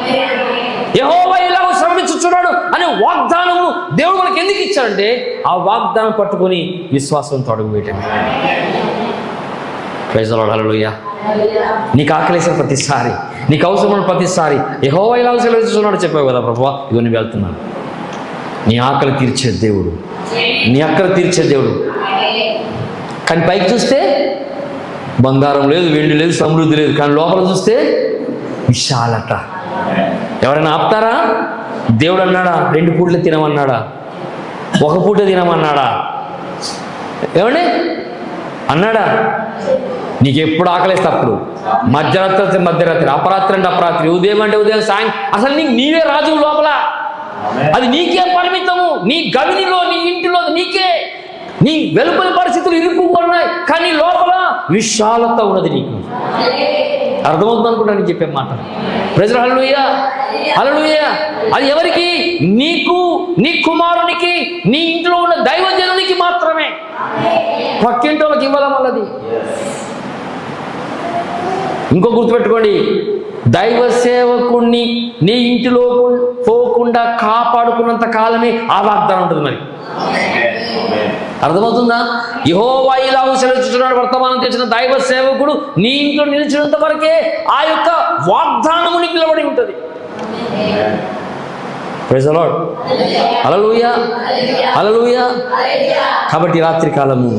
యెహోవా ఇలాగ శ్రమించుచున్నాడు అనే వాగ్దానము దేవుడు మనకి ఎందుకు ఇచ్చాడంటే, ఆ వాగ్దానం పట్టుకొని విశ్వాసంతో అడుగు వేయటమే. Praise the lord. హల్లెలూయా. నీకు ఆకలేసిన ప్రతిసారి, నీకు అవసరమైన ప్రతిసారి యెహోవా ఇలాగ సెలవిస్తున్నాడు చెప్పావు కదా ప్రభువా, ఇగో నేను వెళ్తున్నాను. నీ ఆకలి తీర్చే దేవుడు, నీ ఆకలి తీర్చే దేవుడు. కానీ పైకి చూస్తే బంగారం లేదు, వెండి లేదు, సమృద్ధి లేదు. కానీ లోపల చూస్తే విశాలత. ఎవరైనా ఆపుతారా? దేవుడు అన్నాడా 2 పూటలు తినమన్నాడా? 1 పూట తినమన్నాడా? ఏమండి అన్నాడా? నీకు ఎప్పుడు ఆకలేస్తే అప్పుడు, మధ్యరాత్రి మధ్యరాత్రి, అపరాత్రి అంటే అపరాత్రి, ఉదయం అంటే ఉదయం, సాయం. అసలు నీవే రాజు లోపల. అది నీకే పరిమితము. నీ గవినిలో, నీ ఇంటిలో నీకే. నీ వెలుపలి పరిస్థితులు ఇరుక్కుగా ఉన్నాయి, కానీ లోపల విశాలత ఉన్నది నీకు. అర్థమవుతుంది అనుకుంటా నేను చెప్పే మాట. ప్రైజ్ హల్లెలూయా, హల్లెలూయా. అది ఎవరికి? నీకు, నీ కుమారునికి, నీ ఇంట్లో ఉన్న దైవజనునికి మాత్రమే. పక్కింటి వాళ్ళకి ఇవ్వడం వల్లది. ఇంకో గుర్తుపెట్టుకోండి, దైవ సేవకుణ్ణి నీ ఇంటిలో పోకుండా కాపాడుకున్నంత కాలమే ఆ వాగ్దానం ఉంటుంది. మరి అర్థమవుతుందా? యెహోవా ఇలాగ సెలవిస్తున్నాడు, వర్తమానం తెచ్చిన దైవ సేవకుడు నీ ఇంట్లో నిలిచినంత వరకే ఆ యొక్క వాగ్దానము నీకు నిలబడి ఉంటుంది. Praise the lord. Hallelujah, hallelujah. కాబట్టి రాత్రి కాలము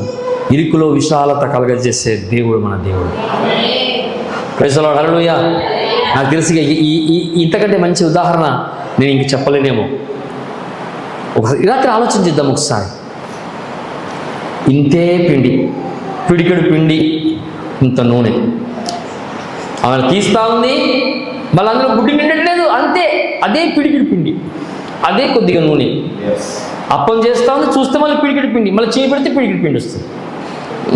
ఇరుకులో విశాలత కలగజేసే దేవుడు మన దేవుడు. Praise the lord. హల్లెలూయా. నాకు తెలిసి ఇంతకంటే మంచి ఉదాహరణ నేను ఇంక చెప్పలేనేమో. ఒకసారి రాత్రి ఆలోచించిద్దాం ఒకసారి. ఇంతే పిండి, పిడికెడు పిండి, ఇంత నూనె. ఆమె తీస్తూ ఉంది, మళ్ళీ అందులో గుడ్డి నిండట్లేదు, అంతే. అదే పిడికెడు పిండి, అదే కొద్దిగా నూనె. అప్పం చేస్తూ ఉంది, చూస్తే మళ్ళీ పిడికెడు పిండి, మళ్ళీ చేయి పెడితే పిడికెడు పిండి వస్తుంది,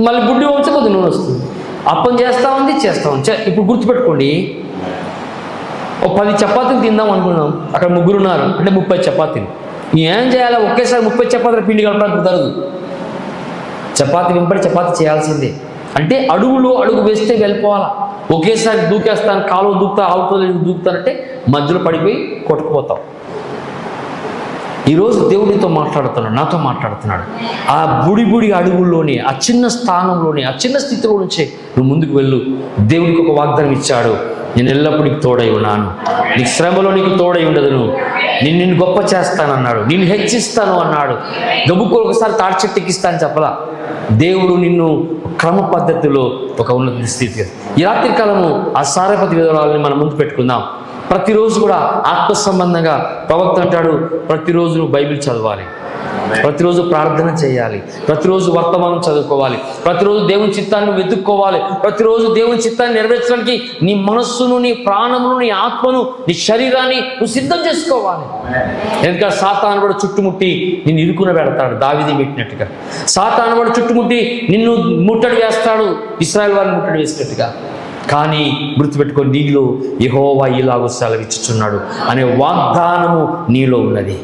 మళ్ళీ గుడ్డి వంచితే కొద్దిగా నూనె వస్తుంది. అప్పం చేస్తూ ఉంది, చేస్తూ ఉంది. ఇప్పుడు గుర్తుపెట్టుకోండి, ఓ 10 చపాతీలు తిందాం అనుకున్నాం, అక్కడ 3 ఉన్నారు అంటే 30 చపాతీలు. ఏం చేయాలి? ఒకేసారి 30 చపాతీల పిండి కలపడానికి కుదరదు. చపాతీ వెంబడి చపాతీ చేయాల్సిందే. అంటే అడుగులో అడుగు వేస్తే వెళ్ళిపోవాలా. ఒకేసారి దూకేస్తాను, కాలువ దూకుతా, అవుట్లో దూకుతానంటే మధ్యలో పడిపోయి కొట్టుకుపోతావు. ఈరోజు దేవుడితో మాట్లాడుతున్నాడు, నాతో మాట్లాడుతున్నాడు. ఆ బుడి అడుగుల్లోనే, ఆ చిన్న స్థానంలోనే, ఆ చిన్న స్థితిలో నుంచే నువ్వు ముందుకు వెళ్ళు. దేవుడికి ఒక వాగ్దానం ఇచ్చాడు, నేను ఎల్లప్పుడూ నీకు తోడై ఉన్నాను, నీకు శ్రమలో నీకు తోడై ఉండదును, నిన్ను గొప్ప చేస్తానన్నాడు, నిన్ను హెచ్చిస్తాను అన్నాడు. గబుక్కు ఒకసారి తాడి చెట్టు ఎక్కిస్తాను చెప్పలా. దేవుడు నిన్ను క్రమ పద్ధతిలో ఒక ఉన్నత స్థితి. ఈ రాత్రి కాలము ఆ సారపతి విధవరాలని మనం ముందు పెట్టుకుందాం. ప్రతిరోజు కూడా ఆత్మ సంబంధంగా ప్రవక్త అంటాడు, ప్రతిరోజు బైబిల్ చదవాలి, ప్రతిరోజు ప్రార్థన చేయాలి, ప్రతిరోజు వర్తమానం చదువుకోవాలి, ప్రతిరోజు దేవుని చిత్తాన్ని వెతుక్కోవాలి, ప్రతిరోజు దేవుని చిత్తాన్ని నెరవేర్చడానికి నీ మనస్సును, నీ ప్రాణమును, నీ ఆత్మను, నీ శరీరాన్ని నువ్వు సిద్ధం చేసుకోవాలి. ఎందుకంటే సాతాను కూడా చుట్టుముట్టి నిన్ను ఇరుకున పెడతాడు, దావీదు పెట్టినట్టుగా. సాతాను కూడా చుట్టుముట్టి నిన్ను ముట్టడి వేస్తాడు, ఇశ్రాయేలు వారిని ముట్టడి వేసినట్టుగా. కానీ గుర్తుపెట్టుకో, నీలో యెహోవా ఇలాగూ సెలవిచ్చుచున్నాడు అనే వాగ్దానము నీలో ఉన్నది.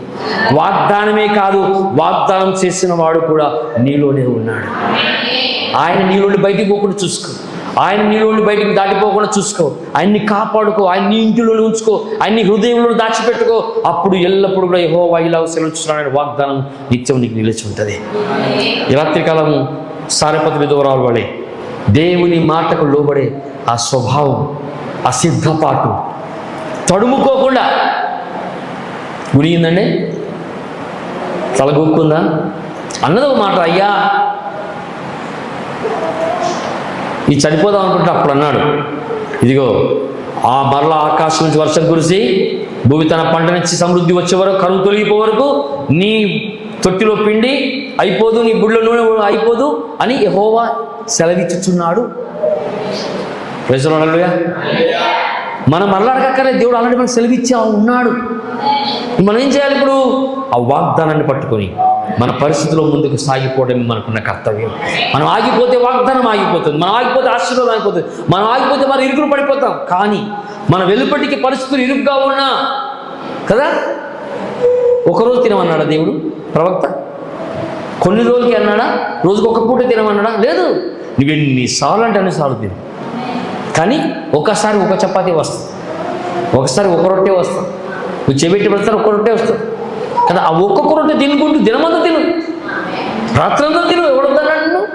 వాగ్దానమే కాదు, వాగ్దానం చేసిన వాడు కూడా నీలోనే ఉన్నాడు. ఆయన నీలోని బయటికి పోకుండా చూసుకో, ఆయన నీలోని బయటికి దాటిపోకుండా చూసుకో, ఆయన్ని కాపాడుకో, ఆయన నీ ఇంటిలోనే ఉంచుకో, ఆయన్ని హృదయంలో దాచిపెట్టుకో. అప్పుడు ఎల్లప్పుడూ కూడా యెహోవా ఇలాగూ సెలవిచ్చుచున్నాడు అనే వాగ్దానం నిత్యం నీకు నిలిచి ఉంటుంది. ఈ రాత్రికాలము సారెపతి విధవరాలు వలె దేవుని మాటకు లోబడే ఆ స్వభావం, ఆ సిద్ధపాటు తడుముకోకుండా. గునిగిందండి, తలగొక్కుందా అన్నది ఒక మాట. అయ్యా ఈ చనిపోదాం అనుకుంటే అప్పుడు అన్నాడు, ఇదిగో ఆ మరలా ఆకాశం నుంచి వర్షం కురిసి భూమి తన పంటనిచ్చి సమృద్ధి వచ్చే వరకు, కరువు తొలగిపో వరకు నీ తొట్టిలో పిండి అయిపోదు, నీ బుడ్లో నూనె అయిపోదు అని యెహోవా సెలవిచ్చుచున్నాడు. ప్రైజ్ ది లార్డ్, హల్లెలూయా. మనం మరలా అడగక్కర్లే, దేవుడు ఆల్రెడీ మనకు సెలవిచ్చా ఉన్నాడు. మనం ఏం చేయాలి ఇప్పుడు? ఆ వాగ్దానాన్ని పట్టుకొని మన పరిస్థితిలో ముందుకు సాగిపోవడం మనకున్న కర్తవ్యం. మనం ఆగిపోతే వాగ్దానం ఆగిపోతుంది, మనం ఆగిపోతే ఆశీర్వాదం ఆగిపోతుంది, మనం ఆగిపోతే మనం ఇరుకులు పడిపోతాం. కానీ మన వెలుపటికి పరిస్థితులు ఇరుగ్గా ఉన్నా కదా, ఒకరోజు తినమన్నాడా దేవుడు ప్రవక్త? కొన్ని రోజులకి అన్నాడా? రోజుకు ఒక పూట తినమన్నాడా? లేదు. నువ్వు ఎన్నిసార్లు అంటే అన్నిసార్లు తిను. కానీ ఒకసారి ఒక చపాతీ వస్తుంది, ఒకసారి ఒక రొట్టె వస్తుంది, నువ్వు చెబెట్టి పెడతారు ఒక రొట్టె వస్తుంది కదా. ఆ ఒక్కొక్క రొట్టె తినుకుంటూ దినమంతా తిను, రాత్రంతా తిను. ఎవడొద్దన్నాడు? నువ్వు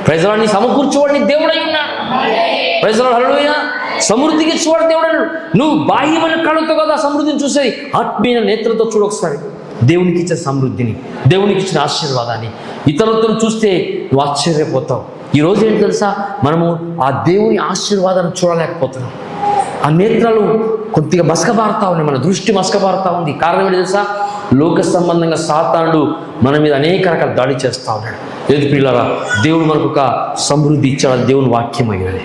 ప్రైజ్ ది లార్డ్. నీ సమకూర్చువాడిని దేవుడై ఉన్నాడు. ప్రైజ్ ది లార్డ్, హల్లెలూయా. సమృద్ధికి ఇచ్చేవాడు దేవుడు అన్నాడు. నువ్వు బాహ్యమైన కళ్ళతో కదా సమృద్ధిని చూసేది, ఆత్మీయ నేత్రంతో చూడు ఒకసారి. దేవునికి ఇచ్చిన సమృద్ధిని, దేవునికి ఇచ్చిన ఆశీర్వాదాన్ని ఇతరులతో చూస్తే నువ్వు ఆశ్చర్యపోతావు. ఈరోజు ఏంటి తెలుసా, మనము ఆ దేవుని ఆశీర్వాదాన్ని చూడలేకపోతున్నాం. ఆ నేత్రాలు కొద్దిగా మసకబారుతా ఉన్నాయి, మన దృష్టి మసకబారుతా ఉంది. కారణం ఏంటి తెలుసా? లోక సంబంధంగా సాతానుడు మన మీద అనేక రకాల దాడి చేస్తూ ఉన్నాడు. లేదు పిల్లరా, దేవుడు మనకు ఒక సమృద్ధి ఇచ్చాడు, దేవుని వాక్యం అయినది.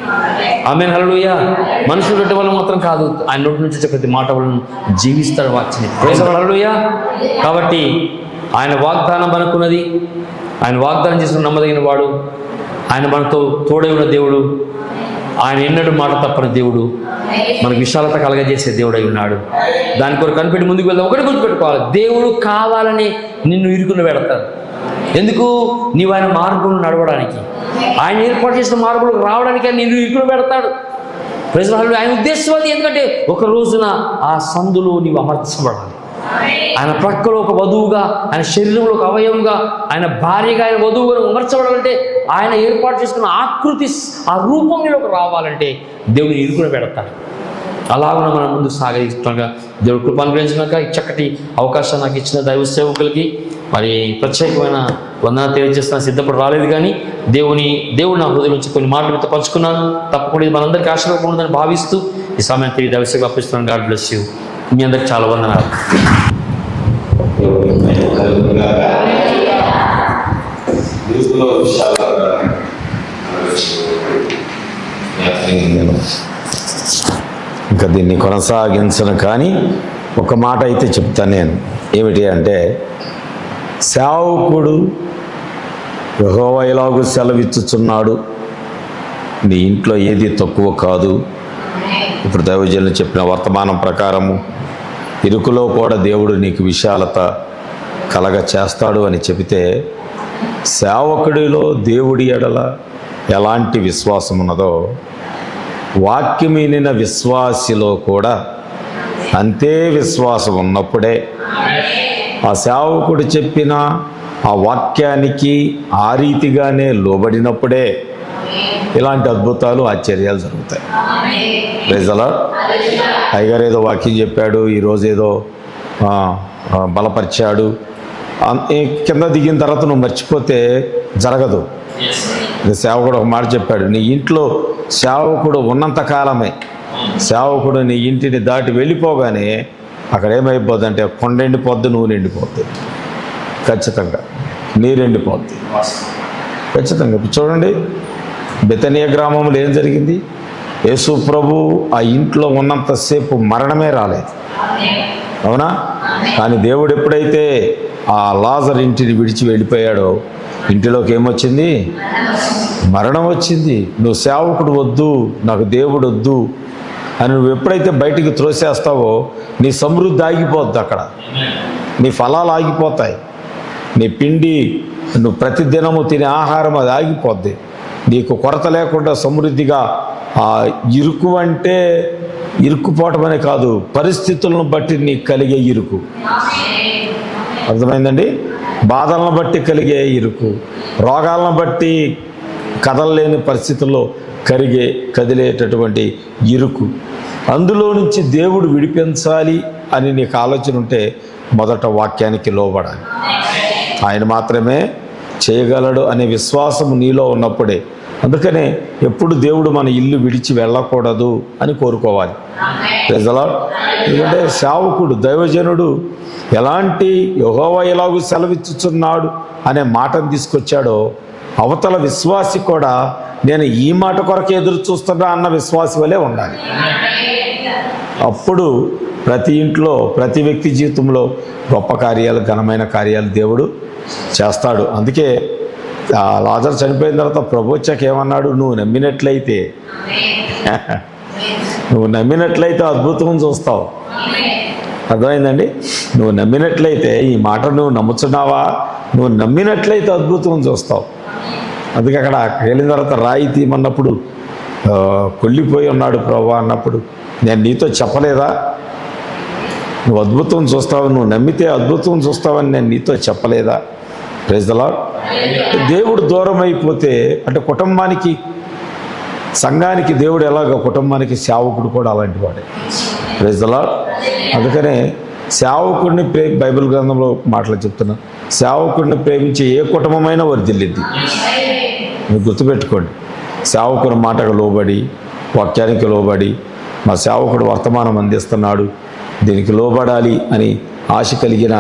ఆమేన్, హల్లెలూయా. మనుషులు రొట్టె వల్ల మాత్రం కాదు, ఆయన నోటి నుంచి వచ్చే ప్రతి మాట వలన జీవిస్తాడు వాక్యం. Praise the lord, hallelujah. కాబట్టి ఆయన వాగ్దానం మనకున్నది, ఆయన వాగ్దానం చేసిన నమ్మదగిన వాడు, ఆయన మనతో తోడై ఉన్న దేవుడు, ఆయన ఎన్నడూ మాట తప్పని దేవుడు, మనకు విశాలత కలగజేసే దేవుడు అయి ఉన్నాడు. దాని కొరకు కనిపెట్టి ముందుకు వెళ్దాం. ఒకటి గుర్తుపెట్టుకోవాలి, దేవుడు కావాలని నిన్ను ఇరుకుని పెడతాడు. ఎందుకు? నీవు ఆయన మార్గంలో నడవడానికి, ఆయన ఏర్పాటు చేసిన మార్గంలో రావడానికి నిన్ను ఇరుకుని పెడతాడు. Praise the lord. ఆయన ఉద్దేశం అది. ఎందుకంటే ఒక రోజున ఆ సందులో నీవు అమర్చబడాలి. ఆయన ప్రక్కలో ఒక వధువుగా, ఆయన శరీరంలో ఒక అవయవంగా, ఆయన భార్యగా, ఆయన వధువుగా అమర్చబడాలంటే, ఆయన ఏర్పాటు చేసుకున్న ఆకృతి, ఆ రూపంలోకి రావాలంటే దేవుని ఇరుకుని పెడతాడు. అలాగ మనం ముందు సాగరిస్తుండగా దేవుడు కృప అనుగ్రహించినాక ఈ చక్కటి అవకాశం నాకు ఇచ్చిన దైవ సేవకులకి మరి ప్రత్యేకమైన వందనాలు తెలియజేస్తాను. సిద్ధపడి రాలేదు కానీ దేవుడు నా హృదయం నుంచి కొన్ని మాటలు మీతో పంచుకున్నాను. తప్పకుండా ఇది మనందరికీ ఆశీర్వాదం ఉందని భావిస్తూ ఈ సమయానికి దైవ సేవకు అర్పిస్తున్నాను. God bless you. మీ అందరికి చాలా వందనాలు. ఇంకా దీన్ని కొనసాగించను, కానీ ఒక మాట అయితే చెప్తాను నేను. ఏమిటి అంటే, సేవకుడు యెహోవా ఇలాగూ సెలవిచ్చుచున్నాడు, నీ ఇంట్లో ఏది తక్కువ కాదు. ఇప్పుడు దైవజనులు చెప్పిన వర్తమానం ప్రకారము ఇరుకులో కూడా దేవుడు నీకు విశాలత కలగ చేస్తాడు అని చెబితే, సేవకుడిలో దేవుడి ఎడల ఎలాంటి విశ్వాసం ఉన్నదో వాక్యం వినిన విశ్వాసిలో కూడా అంతే విశ్వాసం ఉన్నప్పుడే, ఆ సేవకుడు చెప్పిన ఆ వాక్యానికి ఆ రీతిగానే లోబడినప్పుడే ఇలాంటి అద్భుతాలు, ఆశ్చర్యాలు జరుగుతాయి. Praise the lord. అయ్యగారు ఏదో వాక్యం చెప్పాడు, ఈరోజు ఏదో బలపరిచాడు, కింద దిగిన తర్వాత నువ్వు మర్చిపోతే జరగదు. సేవకుడు ఒక మాట చెప్పాడు, నీ ఇంట్లో సేవకుడు ఉన్నంత కాలమే, సేవకుడు నీ ఇంటిని దాటి వెళ్ళిపోగానే అక్కడ ఏమైపోద్ది అంటే కొండ ఎండిపోద్ది, నువ్వు ఎండిపోద్ది, ఖచ్చితంగా నీరు ఎండిపోద్ది ఖచ్చితంగా. ఇప్పుడు చూడండి, బెతనియా గ్రామంలో ఏం జరిగింది? యేసు ప్రభు ఆ ఇంట్లో ఉన్నంతసేపు మరణమే రాలేదు, అవునా? కానీ దేవుడు ఎప్పుడైతే ఆ లాజర్ ఇంటిని విడిచి వెళ్ళిపోయాడో ఇంటిలోకి ఏమొచ్చింది? మరణం వచ్చింది. నువ్వు సేవకుడు వద్దు, నాకు దేవుడు వద్దు అని నువ్వు ఎప్పుడైతే బయటికి త్రోసేస్తావో నీ సమృద్ధి ఆగిపోద్ది, అక్కడ నీ ఫలాలు ఆగిపోతాయి, నీ పిండి నువ్వు ప్రతిదినము తినే ఆహారం అది ఆగిపోద్ది, నీకు కొరత లేకుండా సమృద్ధిగా. ఆ ఇరుకు అంటే ఇరుక్కుపోవటం అనే కాదు, పరిస్థితులను బట్టి నీకు కలిగే ఇరుకు, అర్థమైందండి? బాధలను బట్టి కలిగే ఇరుకు, రోగాలను బట్టి కదలలేని పరిస్థితుల్లో కదిలేటటువంటి ఇరుకు, అందులో నుంచి దేవుడు విడిపించాలి అని నీకు ఆలోచన ఉంటే మొదట వాక్యానికి లోబడాలి. ఆయన మాత్రమే చేయగలడు అనే విశ్వాసం నీలో ఉన్నప్పుడే. అందుకనే ఎప్పుడు దేవుడు మన ఇల్లు విడిచి వెళ్ళకూడదు అని కోరుకోవాలి. ఎందుకంటే సేవకుడు, దైవజనుడు ఎలాంటి యెహోవా ఎలాగూ సెలవిచ్చుచున్నాడు అనే మాటను తీసుకొచ్చాడో, అవతల విశ్వాసి కూడా నేను ఈ మాట కొరకు ఎదురు చూస్తున్నా అన్న విశ్వాసి వలె ఉండాలి. అప్పుడు ప్రతి ఇంట్లో, ప్రతి వ్యక్తి జీవితంలో గొప్ప కార్యాలు, ఘనమైన కార్యాలు దేవుడు చేస్తాడు. అందుకే లాజరు చనిపోయిన తర్వాత ప్రభు వచ్చాక ఏమన్నాడు? నువ్వు నమ్మినట్లయితే అద్భుతం చూస్తావు. అర్థమైందండి? నువ్వు నమ్మినట్లయితే, ఈ మాట నువ్వు నమ్ముచున్నావా? నువ్వు నమ్మినట్లయితే అద్భుతం చూస్తావు. అందుకే అక్కడ వెళ్ళిన తర్వాత రాయి తీయమన్నప్పుడు కొల్లిపోయి ఉన్నాడు ప్రభు అన్నప్పుడు నేను నీతో చెప్పలేదా? నువ్వు అద్భుతం చూస్తావు, నువ్వు నమ్మితే అద్భుతం చూస్తావని నేను నీతో చెప్పలేదా? Praise the lord. దేవుడు దూరం అయిపోతే అంటే కుటుంబానికి, సంఘానికి దేవుడు ఎలాగో కుటుంబానికి సేవకుడు కూడా అలాంటి వాడే. Praise the lord. అందుకనే సేవకుడిని బైబిల్ గ్రంథంలో మాటలు చెప్తున్నా, సేవకుడిని ప్రేమించే ఏ కుటుంబమైనా వర్ధిల్లిద్ది. మీరు గుర్తుపెట్టుకోండి, సేవకుని మాటకు లోబడి, వాక్యానికి లోబడి, మా సేవకుడు వర్తమానం అందిస్తున్నాడు, దీనికి లోబడాలి అని ఆశ కలిగిన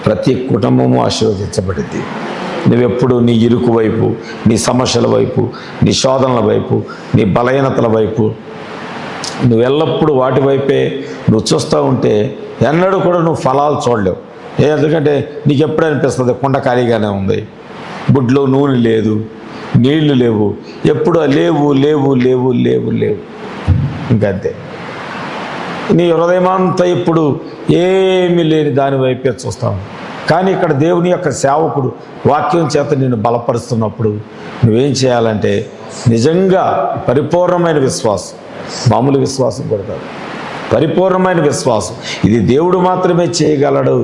ప్రతి కుటుంబము ఆశీర్వదించబడింది. నువ్వెప్పుడు నీ ఇరుకు వైపు, నీ సమస్యల వైపు, నీ శోధనల వైపు, నీ బలహీనతల వైపు, నువ్వు ఎల్లప్పుడూ వాటి వైపే నువ్వు చూస్తూ ఉంటే ఎన్నడూ కూడా నువ్వు ఫలాలు చూడలేవు. ఎందుకంటే నీకు ఎప్పుడు అనిపిస్తుంది కుండ ఖాళీగానే ఉంది, బుడ్లో నూనె లేదు, నీళ్లు లేవు, ఎప్పుడు లేవు లేవు లేవు లేవు లేవు ఇంకంతే. నీ హృదయమంతా ఇప్పుడు ఏమీ లేని దాని వైపే చూస్తావు. కానీ ఇక్కడ దేవుని యొక్క సేవకుడు వాక్యం చేత నిన్ను బలపరుస్తున్నప్పుడు నువ్వేం చేయాలంటే నిజంగా పరిపూర్ణమైన విశ్వాసం, మామూలు విశ్వాసం కూడా కాదు, పరిపూర్ణమైన విశ్వాసం, ఇది దేవుడు మాత్రమే చేయగలడు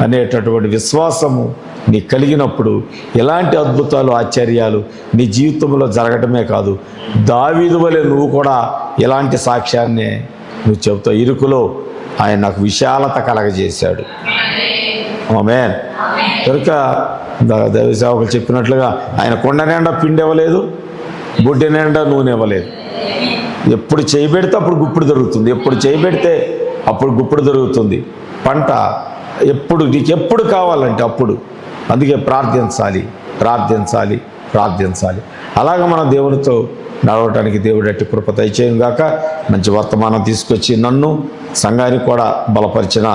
అనేటటువంటి విశ్వాసము నీ కలిగినప్పుడు ఎలాంటి అద్భుతాలు, ఆశ్చర్యాలు నీ జీవితంలో జరగటమే కాదు, దావీదు వలె నువ్వు కూడా ఎలాంటి సాక్ష్యాన్ని నువ్వు చెబుతావు. ఇరుకులో ఆయన నాకు విశాలత కలగజేశాడు. ఆమేన్. కనుక దైవ సేవకులు చెప్పినట్లుగా ఆయన కొండ నిండా పిండి ఇవ్వలేదు, బుడ్డి నిండా నూనె ఇవ్వలేదు. ఎప్పుడు చేయబెడితే అప్పుడు గుప్పుడు దొరుకుతుంది, ఎప్పుడు చేయబెడితే అప్పుడు గుప్పుడు దొరుకుతుంది పంట. ఎప్పుడు నీకు ఎప్పుడు కావాలంటే అప్పుడు. అందుకే ప్రార్థించాలి, ప్రార్థించాలి, ప్రార్థించాలి. అలాగ మనం దేవునితో నడవటానికి దేవుడు అట్టి కృప దయచేయను గాక. మంచి వర్తమానం తీసుకొచ్చి నన్ను, సంఘానికి కూడా బలపరిచిన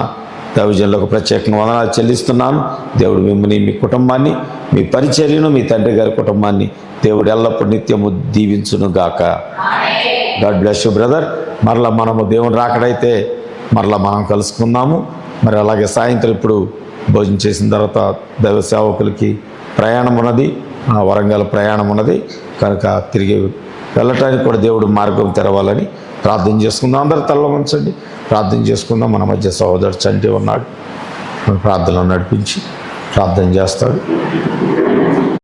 దైవజనులకు ప్రత్యేకంగా వందనాలు చెల్లిస్తున్నాను. దేవుడు మిమ్మల్ని, మీ కుటుంబాన్ని, మీ పరిచర్యను, మీ తండ్రి గారి కుటుంబాన్ని దేవుడు ఎల్లప్పుడూ నిత్యము దీవించును గాక. God bless you brother. మరలా మనము దేవుని రాకడైతే మరలా మనం కలుసుకుందాము. మరి అలాగే సాయంత్రం ఇప్పుడు భోజనం చేసిన తర్వాత దైవ సేవకులకి ప్రయాణం ఉన్నది, వరంగల్ ప్రయాణం ఉన్నది కనుక తిరిగి వెళ్ళటానికి కూడా దేవుడు మార్గం తెరవాలని ప్రార్థన చేసుకుందాం. అందరూ తల్ల ఉంచండి, ప్రార్థన చేసుకుందాం. మన మధ్య సహోదరుడు చంటి ఉన్నాడు, ప్రార్థనలో నడిపించి ప్రార్థన చేస్తాడు.